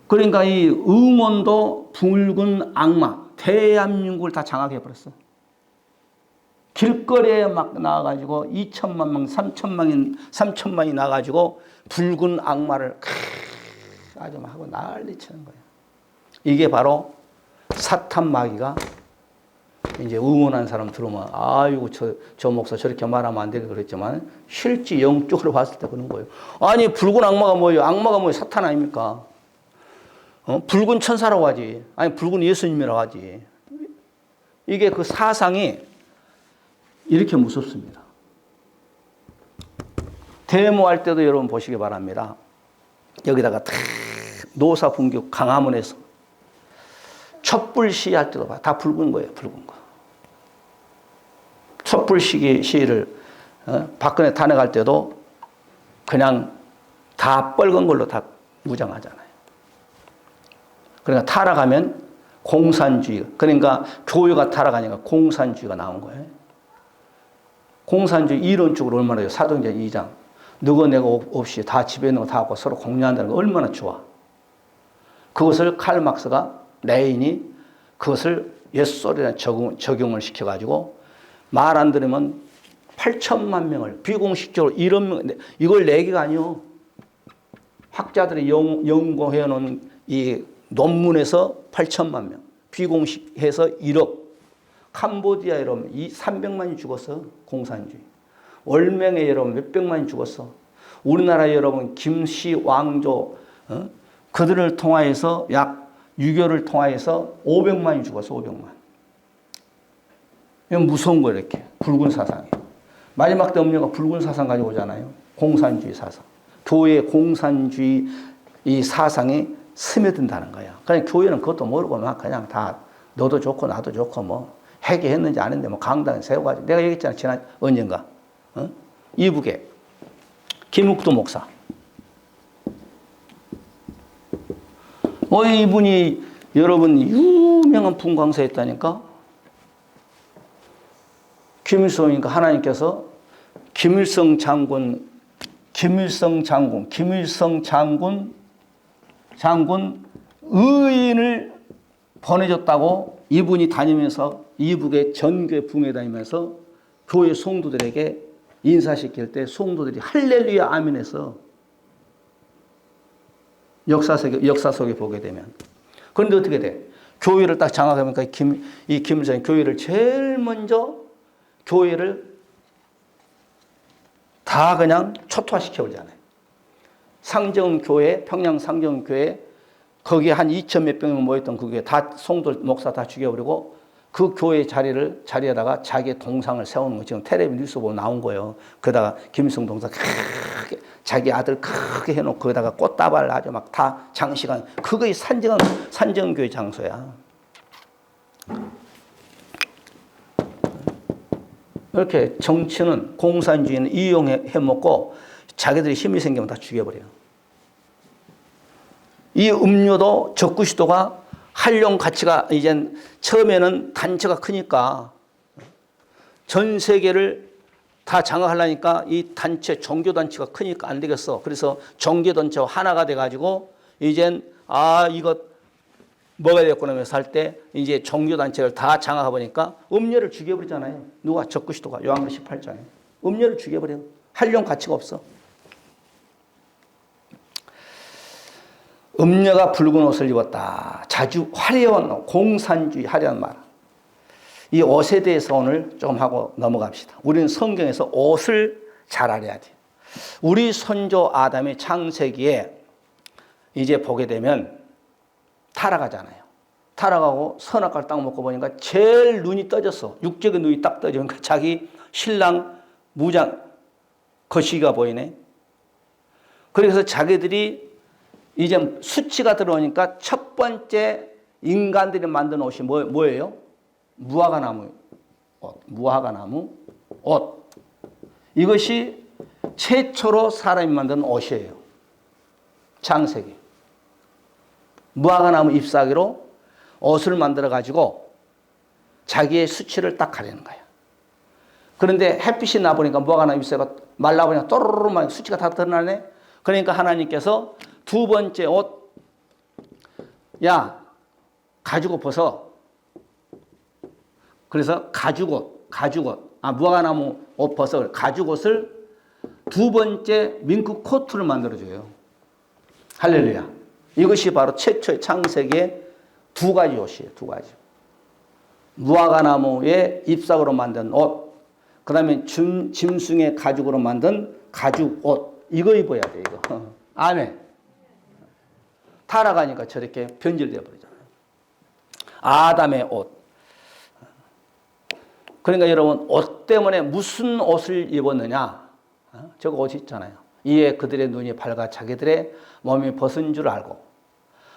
그러니까 이 응원도 붉은 악마, 대한민국을 다 장악해버렸어. 길거리에 막 나와가지고 2천만 명, 3천만이 나와가지고 붉은 악마를 아주 막 하고 난리 치는 거예요. 이게 바로 사탄 마귀가 이제 응원한 사람 들으면 아이고 저 목사 저렇게 말하면 안 되게 그랬지만 실제 영적으로 봤을 때 그런 거예요. 아니 붉은 악마가 뭐예요? 악마가 뭐예요? 사탄 아닙니까? 붉은 천사라고 하지. 아니 붉은 예수님이라고 하지. 이게 그 사상이 이렇게 무섭습니다. 데모할 때도 여러분 보시기 바랍니다. 여기다가 다 노사분규 강화문에서 촛불 시위할 때도 다 붉은 거예요. 붉은 거. 촛불 시위를 박근혜 탄핵할 때도 그냥 다 빨간 걸로 다 무장하잖아요. 그러니까 타락하면 공산주의, 그러니까 교회가 타락하니까 공산주의가 나온 거예요. 공산주의 이론적으로 얼마나 좋아요. 사도행전 2장. 너가 내가 없이 다 집에 있는 거 다 갖고 서로 공유한다는 거 얼마나 좋아. 그것을 칼 막스가 레인이 그것을 옛소리에 적용을 시켜가지고 말 안 들으면 8천만 명을 비공식적으로 이런 명, 이걸 내기가 아니요. 학자들이 연구해놓은 이 논문에서 8천만 명, 비공식해서 1억, 캄보디아 여러분 300만이 죽었어. 공산주의. 월명에 여러분 몇백만이 죽었어. 우리나라 여러분 김씨 왕조 그들을 통하여서 약 유교를 통하여서 500만이 죽었어. 500만. 이건 무서운 거예요. 이렇게 붉은 사상이. 마지막 때 음료가 붉은 사상 가지고 오잖아요. 공산주의 사상. 교회의 공산주의 이 사상이 스며든다는 거야. 그냥 교회는 그것도 모르고 막 그냥 다 너도 좋고 나도 좋고 뭐 회개했는지 안 했는데 뭐 강당에 세워가지고 내가 얘기했잖아. 지난 언젠가. 이북에 김욱도 목사. 이분이 여러분 유명한 분광사였다니까. 김일성이니까 하나님께서 김일성 장군 의인을 보내줬다고 이분이 다니면서 이북의 전교회 붕에 다니면서 교회 성도들에게 인사시킬 때 성도들이 할렐루야 아멘해서 역사 속에 보게 되면. 그런데 어떻게 돼? 교회를 딱 장악하니까 이 김일성이 교회를 제일 먼저 교회를 다 그냥 초토화시켜버리잖아요. 상정교회, 평양 상정교회, 거기에 한 2천 몇 명이 모였던 그 교회 다 성도 목사 다 죽여버리고 그 교회 자리에다가 자기의 동상을 세우는 거 지금 텔레비전 뉴스 보고 나온 거예요. 그러다가 김일성 동상 크게 자기 아들 크게 해놓고 거기다가 꽃다발 아주 막 다 장식한 그거의 산정교회 장소야. 이렇게 정치는 공산주의는 이용해 먹고 자기들이 힘이 생기면 다 죽여버려요. 이 음료도 적구시도가 활용 가치가 이젠 처음에는 단체가 크니까 전 세계를 다 장악하려니까 이 단체 종교단체가 크니까 안 되겠어. 그래서 종교단체와 하나가 돼가지고 이젠 이거 뭐가 되겠구나 하면서 할 때 이제 종교단체를 다 장악해 보니까 음료를 죽여버리잖아요. 누가 적구시도가 요한계시록 18장에 음료를 죽여버려요. 활용 가치가 없어. 음녀가 붉은 옷을 입었다. 자주 화려한 공산주의 화려한 말. 이 옷에 대해서 오늘 조금 하고 넘어갑시다. 우리는 성경에서 옷을 잘 알아야 돼. 우리 선조 아담의 창세기에 이제 보게 되면 타락하잖아요. 타락하고 선악과를 딱 먹고 보니까 제일 눈이 떠졌어. 육적인 눈이 딱 떠지니까 자기 신랑 무장 거시기가 보이네. 그래서 자기들이 이제 수치가 들어오니까 첫 번째 인간들이 만든 옷이 뭐예요? 무화과나무 옷. 무화과나무 옷. 이것이 최초로 사람이 만든 옷이에요. 창세기. 무화과나무 잎사귀로 옷을 만들어 가지고 자기의 수치를 딱 가리는 거야. 그런데 햇빛이 나보니까 무화과나무 잎사귀가 말라보니까 또르르 수치가 다 드러나네. 그러니까 하나님께서 두 번째 옷, 야, 가죽옷 벗어. 그래서 가죽옷, 무화과나무 옷 벗어. 가죽옷을 두 번째 밍크 코트를 만들어줘요. 할렐루야. 이것이 바로 최초의 창세기의 두 가지 옷이에요. 두 가지. 무화과나무의 잎사귀로 만든 옷, 그 다음에 짐승의 가죽으로 만든 가죽 옷, 이거 입어야 돼, 이거. 안에. 타락하니까 저렇게 변질되어 버리잖아요. 아담의 옷. 그러니까 여러분, 옷 때문에 무슨 옷을 입었느냐? 저거 옷 있잖아요. 이에 그들의 눈이 밝아 자기들의 몸이 벗은 줄 알고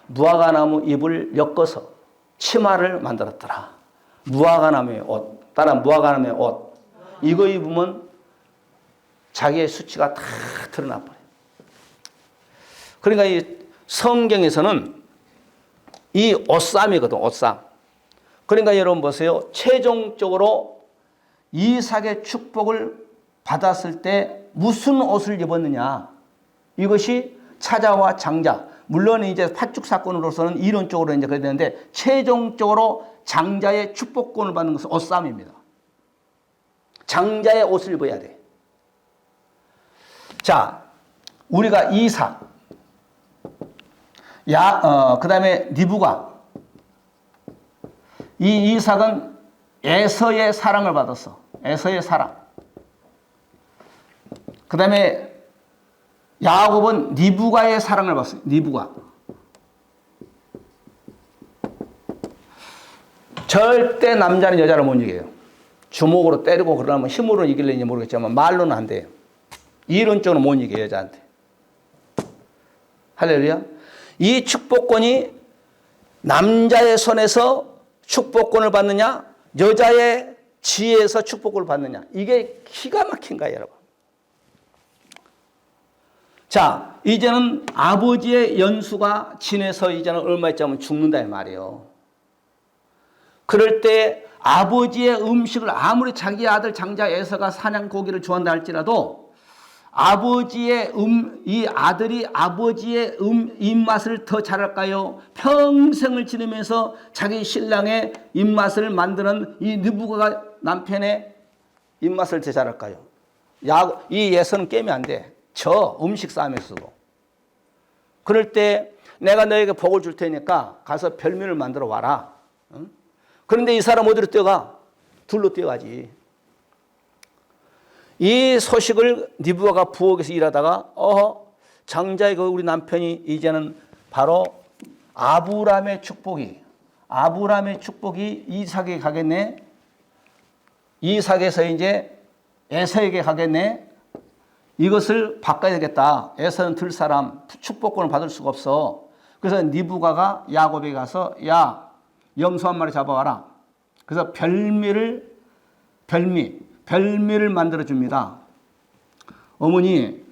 무화과나무 잎을 엮어서 치마를 만들었더라. 무화과나무의 옷, 따라 무화과나무의 옷. 이거 입으면 자기의 수치가 다 드러나 버려요. 그러니까 이 성경에서는 이 옷삼이거든, 옷삼. 그러니까 여러분 보세요. 최종적으로 이삭의 축복을 받았을 때 무슨 옷을 입었느냐. 이것이 차자와 장자. 물론 이제 팥죽 사건으로서는 이론적으로 이제 그래야 되는데 최종적으로 장자의 축복권을 받는 것은 옷삼입니다. 장자의 옷을 입어야 돼. 자, 우리가 이삭, 그 다음에 리브가. 이 이삭은 에서의 사랑을 받았어. 에서의 사랑. 그 다음에 야곱은 리브가의 사랑을 받았어요. 리브가. 절대 남자는 여자를 못 이겨요. 주먹으로 때리고 그러면 힘으로 이길는지 모르겠지만 말로는 안 돼요. 이론적으로 못 이겨요, 여자한테. 할렐루야. 이 축복권이 남자의 손에서 축복권을 받느냐, 여자의 지혜에서 축복을 받느냐. 이게 기가 막힌 거예요, 여러분. 자, 이제는 아버지의 연수가 지내서 이제는 얼마 있자면 죽는다 이 말이에요. 그럴 때 아버지의 음식을 아무리 자기 아들 장자 에서가 사냥 고기를 좋아한다 할지라도 아버지의 이 아들이 아버지의 입맛을 더 잘할까요? 평생을 지내면서 자기 신랑의 입맛을 만드는 이 느부갓 남편의 입맛을 더 잘할까요? 이 예서는 깨면 안 돼. 저 음식 싸움에서도. 그럴 때 내가 너에게 복을 줄 테니까 가서 별미를 만들어 와라. 응? 그런데 이 사람 어디로 뛰어가? 둘로 뛰어가지. 이 소식을 리브가가 부엌에서 일하다가 장자의 우리 남편이 이제는 바로 아브라함의 축복이 이삭에게 가겠네. 이삭에서 이제 에서에게 가겠네. 이것을 바꿔야 되겠다. 에서는 들 사람 축복권을 받을 수가 없어. 그래서 리브가가 야곱에게 가서 야, 염소 한 마리 잡아와라. 그래서 별미를 만들어 줍니다. 어머니,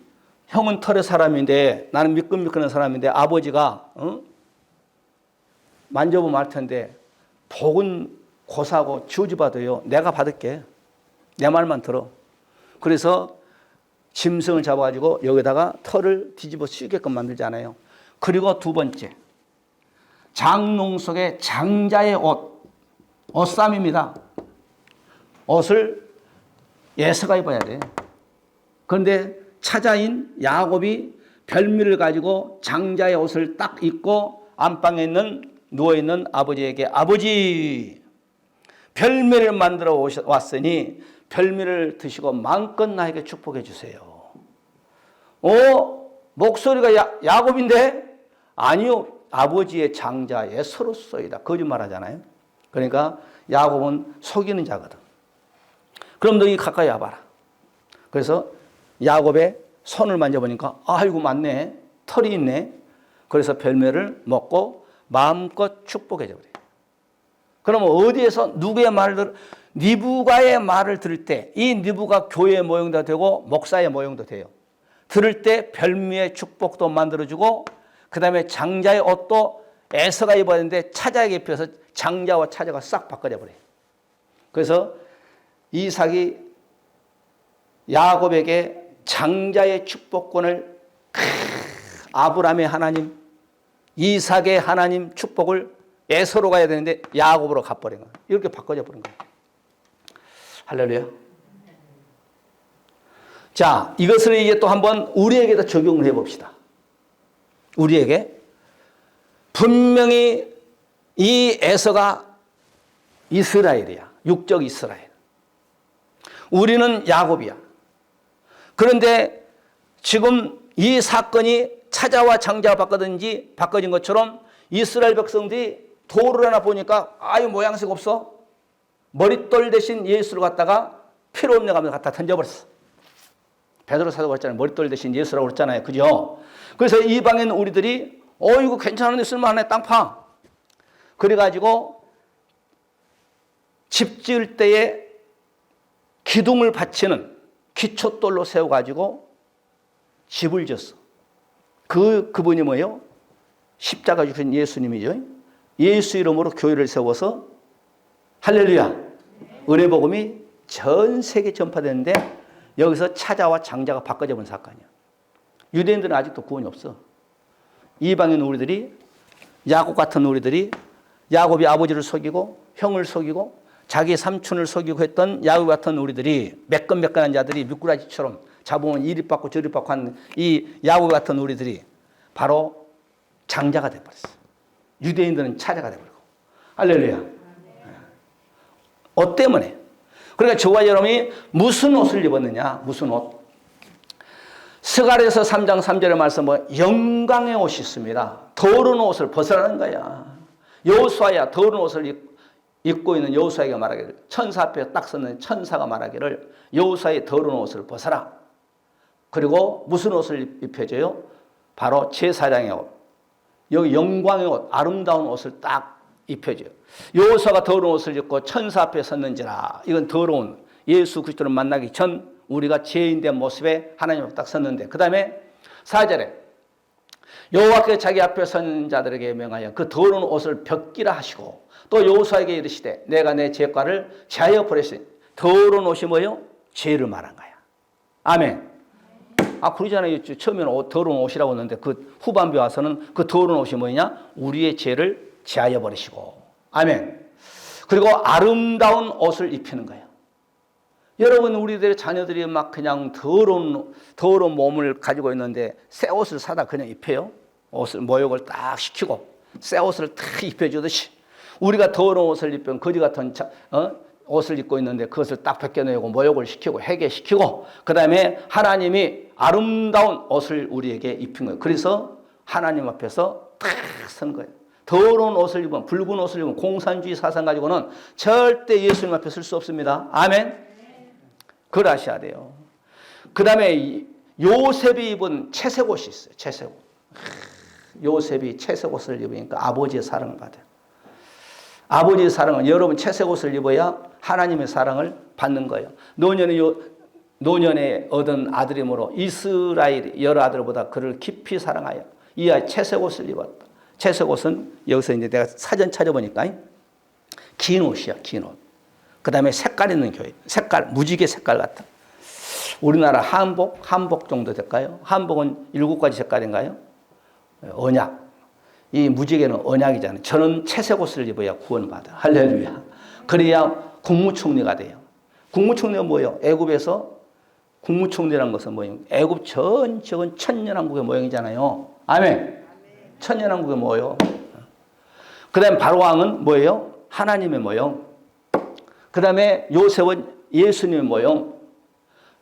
형은 털의 사람인데 나는 미끈미끈한 사람인데 아버지가 만져보면 알 텐데 복은 고사하고 지어줘봐도요. 내가 받을게. 내 말만 들어. 그래서 짐승을 잡아가지고 여기다가 털을 뒤집어 씌우게끔 만들잖아요. 그리고 두 번째, 장롱 속에 장자의 옷삼입니다. 옷을 에서가 입어야 돼. 그런데 차자인 야곱이 별미를 가지고 장자의 옷을 딱 입고 안방에 누워있는 아버지에게 아버지, 별미를 만들어 왔으니 별미를 드시고 마음껏 나에게 축복해 주세요. 목소리가 야곱인데? 아니요, 아버지의 장자 에서로서이다. 거짓말하잖아요. 그러니까 야곱은 속이는 자거든. 그럼 너희 가까이 와봐라. 그래서 야곱의 손을 만져보니까 아이고 맞네. 털이 있네. 그래서 별미를 먹고 마음껏 축복해 줘버려요. 그러면 어디에서 누구의 말을 들어? 리브가의 말을 들을 때 이 리브가 교회의 모형도 되고 목사의 모형도 돼요. 들을 때 별미의 축복도 만들어주고 그 다음에 장자의 옷도 에서가 입어야 되는데 차자에게 입혀서 장자와 차자가 싹 바꿔져 버려요. 그래서 이삭이 야곱에게 장자의 축복권을 아브라함의 하나님, 이삭의 하나님 축복을 에서로 가야 되는데 야곱으로 가버린 거예요. 이렇게 바꿔져 버린 거예요. 할렐루야. 자, 이것을 이제 또 한번 우리에게도 적용을 해봅시다. 우리에게 분명히 이 에서가 이스라엘이야. 육적 이스라엘. 우리는 야곱이야. 그런데 지금 이 사건이 차자와 장자가 바꿔진 것처럼 이스라엘 백성들이 돌을 하나 보니까 아유 모양새가 없어. 머릿돌 대신 예수를 갖다가 피로 옮겨가면서 갖다 던져버렸어. 베드로 사도가 그랬잖아요. 머릿돌 대신 예수라고 그랬잖아요. 그죠? 그래서 이방에 있는 우리들이 이거 괜찮은데 쓸만하네 땅파. 그래가지고 집 지을 때에 기둥을 받치는 기초돌로 세워가지고 집을 지었어. 그분이 뭐예요? 십자가 주신 예수님이죠. 예수 이름으로 교회를 세워서 할렐루야. 은혜 복음이 전 세계 전파되는데 여기서 차자와 장자가 바꿔져 본 사건이야. 유대인들은 아직도 구원이 없어. 이방인 우리들이 야곱 같은 우리들이 야곱이 아버지를 속이고 형을 속이고 자기 삼촌을 속이고 했던 야곱 같은 우리들이 매끈매끈한 자들이 미꾸라지처럼 잡으면 이리 받고 저리 받고 하는 이 야곱 같은 우리들이 바로 장자가 돼버렸어. 유대인들은 차자가 돼버리고. 할렐루야. 옷 때문에. 그러니까 저와 여러분이 무슨 옷을 입었느냐? 무슨 옷? 스가랴서 3장 3절의 말씀은 영광의 옷이 있습니다. 더러운 옷을 벗으라는 거야. 여호수아야 더러운 옷을 입고 있는 여호수아에게 말하기를, 천사 앞에 딱 섰는 천사가 말하기를 여호수아의 더러운 옷을 벗어라. 그리고 무슨 옷을 입혀줘요? 바로 제사장의 옷. 여기 영광의 옷, 아름다운 옷을 딱 입혀줘요. 여호수아가 더러운 옷을 입고 천사 앞에 섰는지라. 이건 더러운 예수 그리스도를 만나기 전 우리가 죄인된 모습에 하나님 앞에 딱 섰는데, 그 다음에 4절에 여호와께서 자기 앞에 선 자들에게 명하여 그 더러운 옷을 벗기라 하시고, 또 여호수아에게 이르시되 내가 내 죄과를 제하여 버렸으니. 더러운 옷이 뭐예요? 죄를 말한 거야. 아멘. 그러잖아요. 처음에는 더러운 옷이라고 했는데 그 후반부에 와서는 그 더러운 옷이 뭐냐? 우리의 죄를 제하여 버리시고. 아멘. 그리고 아름다운 옷을 입히는 거예요. 여러분, 우리들의 자녀들이 막 그냥 더러운 몸을 가지고 있는데 새 옷을 사다 그냥 입혀요? 옷을, 모욕을 딱 시키고 새 옷을 딱 입혀주듯이 우리가 더러운 옷을 입힌 거지 같은 옷을 입고 있는데 그것을 딱 벗겨내고 모욕을 시키고 해계시키고, 그 다음에 하나님이 아름다운 옷을 우리에게 입힌 거예요. 그래서 하나님 앞에서 딱 선 거예요. 더러운 옷을 입으면, 붉은 옷을 입으면 공산주의 사상 가지고는 절대 예수님 앞에 설 수 없습니다. 아멘. 그걸 아셔야 돼요. 그 다음에 요셉이 입은 채색 옷이 있어요. 채색 옷. 요셉이 채색 옷을 입으니까 아버지의 사랑을 받아요. 아버지의 사랑은, 여러분 채색 옷을 입어야 하나님의 사랑을 받는 거예요. 노년에 얻은 아들이므로 이스라엘 여러 아들보다 그를 깊이 사랑하여 이 아이 채색 옷을 입었다. 채색 옷은 여기서 이제 내가 사전 찾아보니까 긴 옷이야, 긴 옷. 그 다음에 색깔 있는 교회. 색깔, 무지개 색깔 같은. 우리나라 한복 정도 될까요? 한복은 7가지 색깔인가요? 언약. 이 무지개는 언약이잖아요. 저는 채색 옷을 입어야 구원받아. 할렐루야. 그래야 국무총리가 돼요. 국무총리가 뭐예요? 애굽에서 국무총리라는 것은 뭐예요? 애굽 전적은 천년왕국의 모형이잖아요. 아멘. 천년왕국의 모형. 그 다음에 바로왕은 뭐예요? 하나님의 모형. 그 다음에 요셉은 예수님의 모형.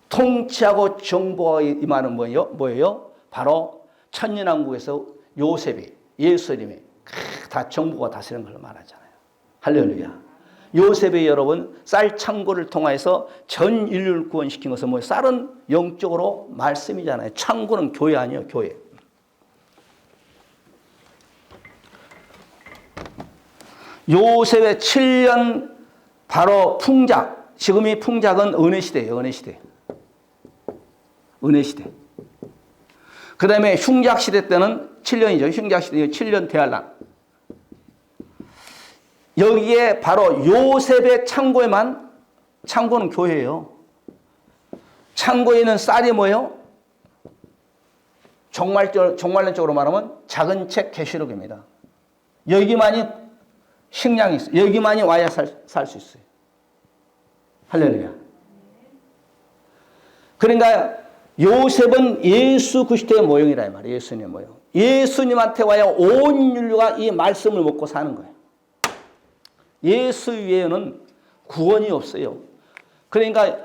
통치하고 정보가 임하는 뭐예요? 바로 천년왕국에서 요셉이, 예수님이 다 정보가 다스리는 걸 말하잖아요. 할렐루야. 요셉의 여러분 쌀 창고를 통해서 전 인류를 구원시킨 것은 뭐예요? 쌀은 영적으로 말씀이잖아요. 창고는 교회 아니에요, 교회. 요셉의 7년 바로 풍작. 지금이 풍작은 은혜시대예요. 은혜시대. 은혜시대. 그 다음에 흉작시대 때는 7년이죠. 흉작시대 7년 대환란. 여기에 바로 요셉의 창고에만, 창고는 교회예요. 창고에 있는 쌀이 뭐예요? 종말론적으로 말하면 작은 책 계시록입니다. 여기만이 식량이 있어요. 여기만이 와야 살 수 있어요. 할렐루야. 그러니까 요셉은 예수 그리스도의 모형이라 이 말이에요. 예수님의 모형. 예수님한테 와야 온 인류가 이 말씀을 먹고 사는 거예요. 예수 외에는 구원이 없어요. 그러니까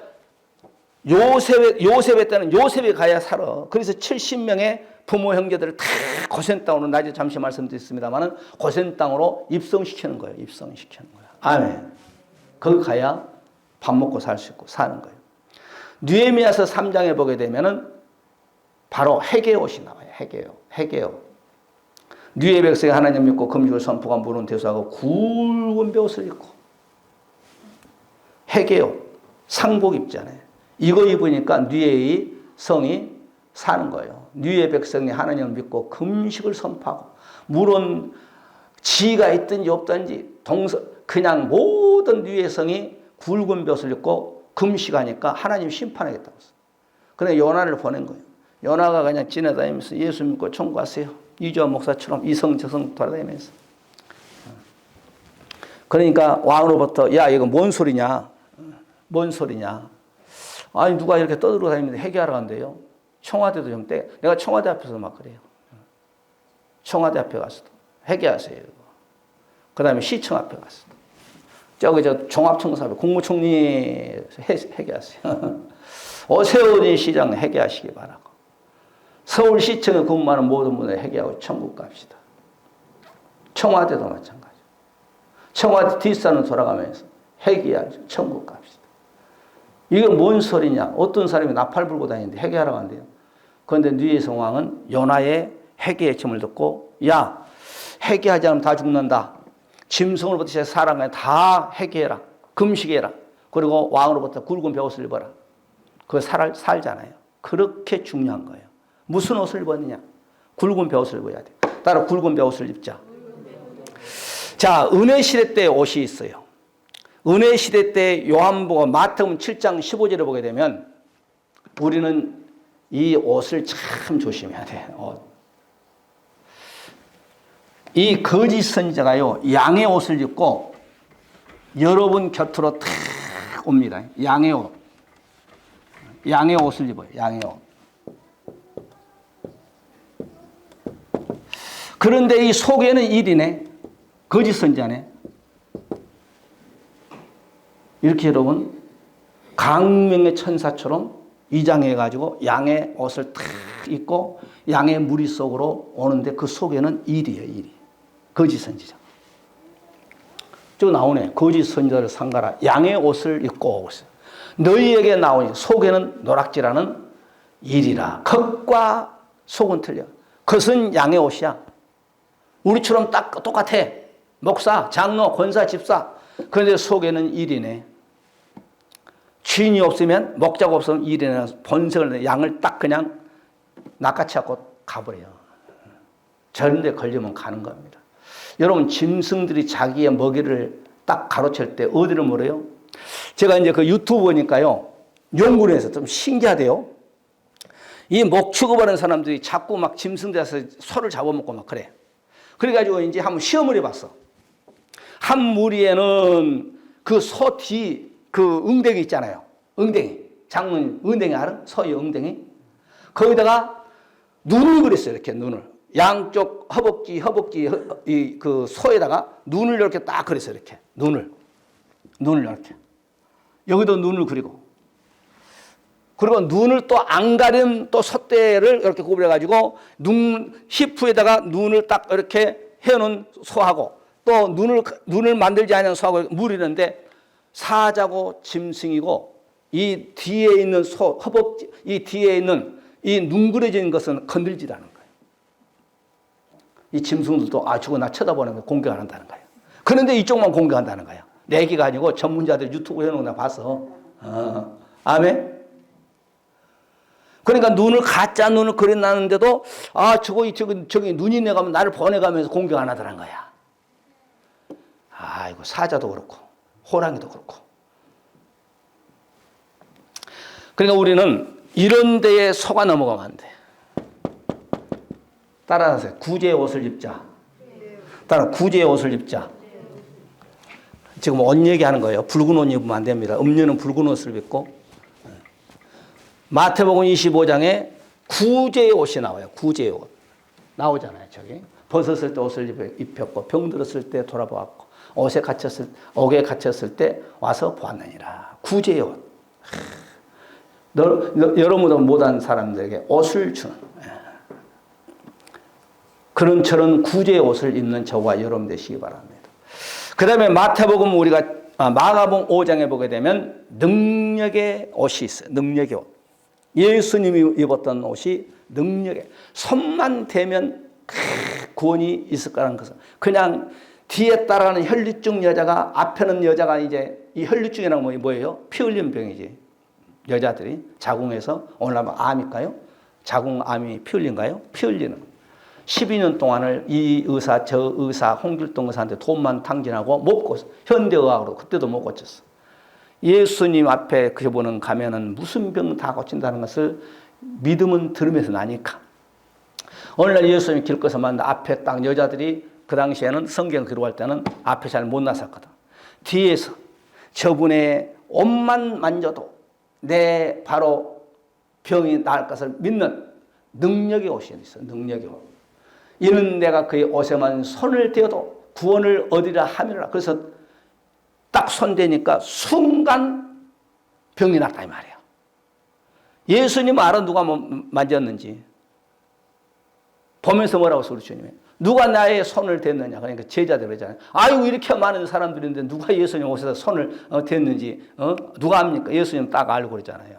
요셉의 때는 요셉이 가야 살아. 그래서 70명의 부모 형제들을 다 고센 땅으로, 낮에 잠시 말씀드렸습니다만은 고센 땅으로 입성시키는 거예요. 입성시키는 거예요. 아멘. 거기 가야 밥 먹고 살 수 있고 사는 거예요. 느헤미야서 3장에 보게 되면은 바로 회개의 옷이 나와요. 회개의 옷. 느헤 백성이 하나님 믿고 금식을 선포가 물은 대수하고 굵은 벼옷을 입고 회개의 옷, 상복 입잖아요. 이거 입으니까 느헤의 성이 사는 거예요. 느헤 백성이 하나님을 믿고 금식을 선포하고, 물론 지가 있든지 없든지 그냥 모든 느헤 성이 굵은 벼옷을 입고 금식하니까 하나님 심판하겠다고 했어요. 그래서 요나를 보낸 거예요. 요나가 그냥 지나다니면서 예수 믿고 천국 가세요. 이주환 목사처럼 이성 저성 돌아다니면서. 그러니까 왕으로부터 야 이거 뭔 소리냐? 뭔 소리냐? 아니 누가 이렇게 떠들고 다니는데 회개하러 간대요. 청와대도 좀 내가 청와대 앞에서 막 그래요. 청와대 앞에 가서도 회개하세요. 그 다음에 시청 앞에 가서도 저기 종합청사 앞에 국무총리 회개하세요. 오세훈이 시장 회개하시기 바라고. 서울시청에 근무하는 모든 분들 회개하고 천국 갑시다. 청와대도 마찬가지. 청와대 뒷산을 돌아가면서 회개하고 천국 갑시다. 이게 뭔 소리냐? 어떤 사람이 나팔 불고 다니는데 회개하러 간대요. 그런데 느헤 성왕은 요나의 회개의 점을 듣고 야 회개하지 않으면 다 죽는다. 짐승으로부터 시작해 사람까지 다 회개해라. 금식해라. 그리고 왕으로부터 굵은 벼옷을 입어라. 그거 살잖아요. 그렇게 중요한 거예요. 무슨 옷을 입었느냐? 굵은 벼옷을 입어야 돼. 따라 굵은 벼옷을 입자. 자, 은혜 시대 때 옷이 있어요. 은혜 시대 때 요한복음 마태복음 7장 15절에 보게 되면 우리는 이 옷을 참 조심해야 돼. 이 거짓 선지자가요 양의 옷을 입고 여러분 곁으로 탁 옵니다. 양의 옷. 양의 옷을 입어요. 양의 옷. 그런데 이 속에는 일이네. 거짓 선지자네. 이렇게 여러분 강명의 천사처럼 위장해가지고 양의 옷을 탁 입고 양의 무리 속으로 오는데 그 속에는 일이에요. 일이. 거짓 선지자. 저 나오네. 거짓 선지자를 삼가라. 양의 옷을 입고 오고 있어요. 너희에게 나오니 속에는 노락질하는 일이라. 겉과 속은 틀려. 겉은 양의 옷이야. 우리처럼 딱 똑같아. 목사, 장로, 권사, 집사. 그런데 속에는 일이네. 주인이 없으면, 목자가 없으면 일이네. 번성을 양을 딱 그냥 낚아채 갖고 가버려요. 저런 데 걸리면 가는 겁니다. 여러분, 짐승들이 자기의 먹이를 딱 가로챌 때 어디를 물어요? 제가 이제 그 유튜브 보니까요, 연구를 해서 좀 신기하대요. 이 목 취급하는 사람들이 자꾸 막 짐승들에서 소를 잡아먹고 막 그래. 그래가지고 이제 한번 시험을 해봤어. 한 무리에는 그 소 뒤, 그 응댕이 있잖아요. 응댕이. 장문, 응댕이 알아? 소의 응댕이? 거기다가 눈을 그렸어요. 이렇게 눈을. 양쪽 허벅지, 그 소에다가 눈을 이렇게 딱 그렸어요. 이렇게. 눈을 이렇게. 여기도 눈을 그리고. 그리고 눈을 또 안 가린 또 솥대를 이렇게 구부려가지고 히프에다가 눈을 딱 이렇게 해놓은 소하고 또 눈을 만들지 않은 소하고 물이는데 사자고 짐승이고 이 뒤에 있는 소, 허벅지, 이 뒤에 있는 이 눈그려진 것은 건들지라는 거예요. 이 짐승들도 저거 나 쳐다보는 거 공격 안 한다는 거예요. 그런데 이쪽만 공격한다는 거예요. 내 얘기가 아니고 전문자들 유튜브 해놓은 거 나 봤어. 아멘? 그러니까 가짜 눈을 그려놨는데도 저기 눈이 내가면 나를 보내가면서 공격 안 하더란 거야. 아이고, 사자도 그렇고 호랑이도 그렇고. 그러니까 우리는 이런 데에 속아 넘어가면 안 돼. 따라하세요. 구제의 옷을 입자. 따라 구제의 옷을 입자. 지금 옷 얘기하는 거예요. 붉은 옷 입으면 안 됩니다. 음료는 붉은 옷을 입고. 마태복음 25장에 구제의 옷이 나와요. 구제의 옷. 나오잖아요. 저기. 벗었을 때 옷을 입혔고 병들었을 때 돌아보았고 옥에 갇혔을 때 와서 보았느니라. 구제의 옷. 여러분도 못한 사람들에게 옷을 주는 그런 저런 구제의 옷을 입는 저와 여러분 되시기 바랍니다. 그 다음에 마가복음 5장에 보게 되면 능력의 옷이 있어요. 능력의 옷. 예수님이 입었던 옷이 능력의 손만 대면 구원이 있을 거라는 것은 그냥 뒤에 따라가는 혈류증 여자가 앞에는 여자가 이제 이 혈류증이라는 건 뭐예요? 피 흘리는 병이지. 여자들이 자궁에서 오늘날 암일까요? 자궁암이 피 흘린가요? 피 흘리는 12년 동안을 이 의사 저 의사 홍길동 의사한테 돈만 탕진하고 못 고쳐. 현대의학으로 그때도 못 고쳤어. 예수님 앞에 그분은 가면은 무슨 병 다 고친다는 것을 믿음은 들으면서 나니까. 오늘날 예수님 길거리에서 만나 앞에 딱 여자들이 그 당시에는 성경 기록할 때는 앞에 잘 못 나섰거든. 뒤에서 저분의 옷만 만져도 내 바로 병이 나을 것을 믿는 능력의 옷이 있어. 능력의 옷. 이는 내가 그의 옷에만 손을 대어도 구원을 얻으리라 함이라. 그래서 딱 손대니까 순간 병이 났다 이 말이야. 예수님 알아 누가 만졌는지. 보면서 뭐라고 했어 우리 주님이. 누가 나의 손을 댔느냐. 그러니까 제자들 그러잖아요. 아이고 이렇게 많은 사람들인데 누가 예수님 옷에다 손을 댔는지 누가 압니까? 예수님 딱 알고 그러잖아요.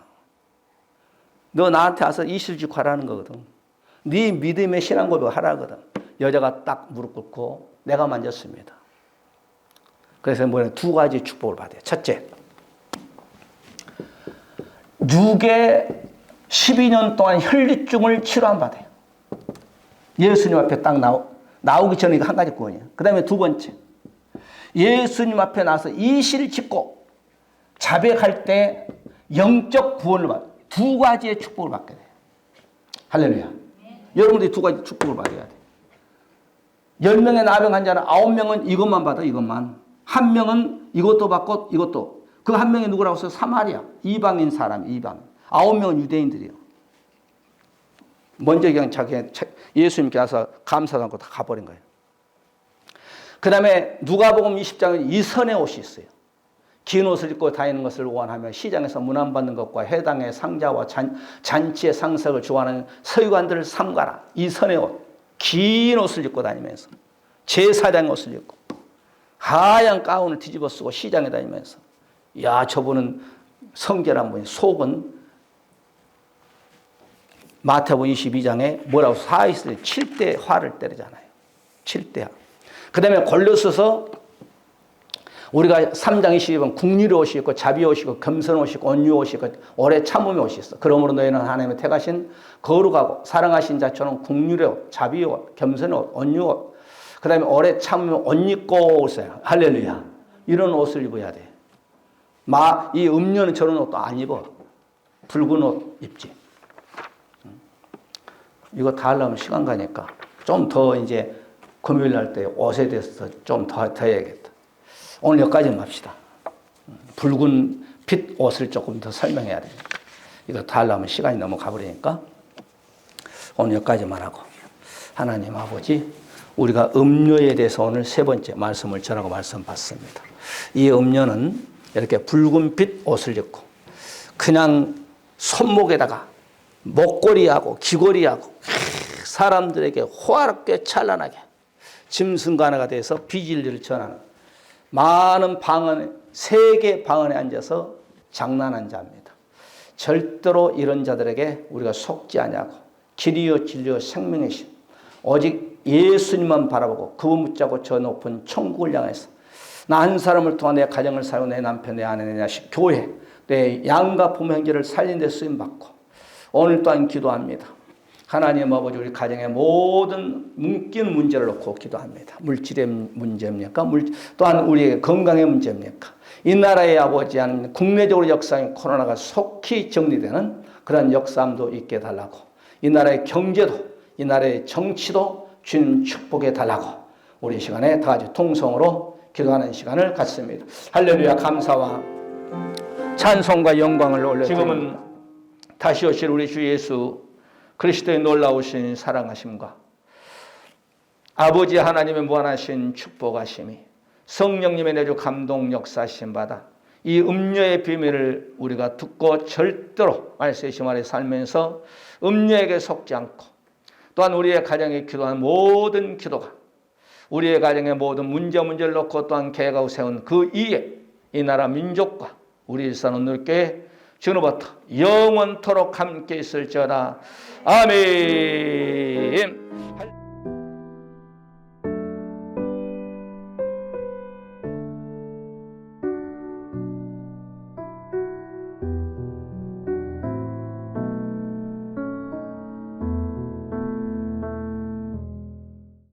너 나한테 와서 이실직고 하라는 거거든. 네 믿음의 신앙 고백 하라거든. 여자가 딱 무릎 꿇고 내가 만졌습니다. 그래서 뭐냐 두 가지 축복을 받아요. 첫째, 육에 12년 동안 혈류증을 치료한 받아요. 예수님 앞에 딱 나오기 전에 이거 한 가지 구원이에요. 그 다음에 두 번째, 예수님 앞에 나서 이실 짓고 자백할 때 영적 구원을 받아요. 두 가지의 축복을 받게 돼요. 할렐루야. 여러분들이 두 가지 축복을 받아야 돼요. 10명의 나병 환자는 9명은 이것만 받아, 이것만. 한 명은 이것도 받고 이것도. 그 한 명이 누구라고 해서 사마리아. 이방인 사람, 이방인. 9명은 유대인들이에요. 먼저 그냥 예수님께 와서 감사도 않고 다 가버린 거예요. 그 다음에 누가복음 20장에 이선의 옷이 있어요. 긴 옷을 입고 다니는 것을 원하며 시장에서 문안받는 것과 해당의 상자와 잔치의 상석을 좋아하는 서기관들을 삼가라. 이선의 옷. 긴 옷을 입고 다니면서 제사장 옷을 입고 하얀 가운을 뒤집어 쓰고 시장에 다니면서 야 저분은 성결한 분이 속은 마태복음 22장에 뭐라고 사이스를 7대 화를 때리잖아요. 7대 화. 그 다음에 골로새서 우리가 3장 22번 국리의 옷이 있고 자비의 옷이 있고 겸손의 옷이 있고 온유의 옷이 있고 오래 참음의 옷이 있어. 그러므로 너희는 하나님의 택하신 거룩하고 사랑하신 자처럼 국리의 옷, 자비의 옷, 겸손의 옷, 온유의 옷, 그 다음에 오래 참으면 옷 입고 오세요. 할렐루야. 이런 옷을 입어야 돼. 이 음료는 저런 옷도 안 입어. 붉은 옷 입지. 이거 다 하려면 시간 가니까 좀 더 이제 금요일 날 때 옷에 대해서 좀 더 해야겠다. 오늘 여기까지만 합시다. 붉은 빛 옷을 조금 더 설명해야 됩니다. 이거 다 하려면 시간이 너무 가버리니까 오늘 여기까지만 하고 하나님 아버지 우리가 음료에 대해서 오늘 세 번째 말씀을 전하고 말씀 받습니다. 이 음료는 이렇게 붉은 빛 옷을 입고 그냥 손목에다가 목걸이하고 귀걸이하고 사람들에게 호화롭게 찬란하게 짐승간화가 돼서 비진리를 전하는 많은 방언, 세계 방언에 앉아서 장난한 자입니다. 절대로 이런 자들에게 우리가 속지 아니하고 길이요 진리요 생명이신 오직 예수님만 바라보고 그분 붙잡고 저 높은 천국을 향해서 나 한 사람을 통한 내 가정을 살고 내 남편, 내 아내, 내 자식, 교회, 내 양가 부모 형제를 살린 데 쓰임받고 오늘 또한 기도합니다. 하나님 아버지 우리 가정의 모든 묶인 문제를 놓고 기도합니다. 물질의 문제입니까? 또한 우리의 건강의 문제입니까? 이 나라의 아버지 하나님 국내적으로 역사인 코로나가 속히 정리되는 그런 역사함도 있게 달라고 이 나라의 경제도 이 나라의 정치도 주님 축복해 달라고 우리 시간에 다 같이 통성으로 기도하는 시간을 갖습니다. 할렐루야. 감사와 찬송과 영광을 올려드립니다. 지금은 다시 오실 우리 주 예수 그리스도의 놀라우신 사랑하심과 아버지 하나님의 무한하신 축복하심이 성령님의 내주 감동 역사하심 받아 이 음료의 비밀을 우리가 듣고 절대로 말세심 아래 살면서 음료에게 속지 않고 또한 우리의 가정에 기도한 모든 기도가 우리의 가정의 모든 문제를 놓고 또한 계획하고 세운 그 이에 이 나라 민족과 우리 일산 온누리교회 지금부터 영원토록 함께 있을지어다. 아멘.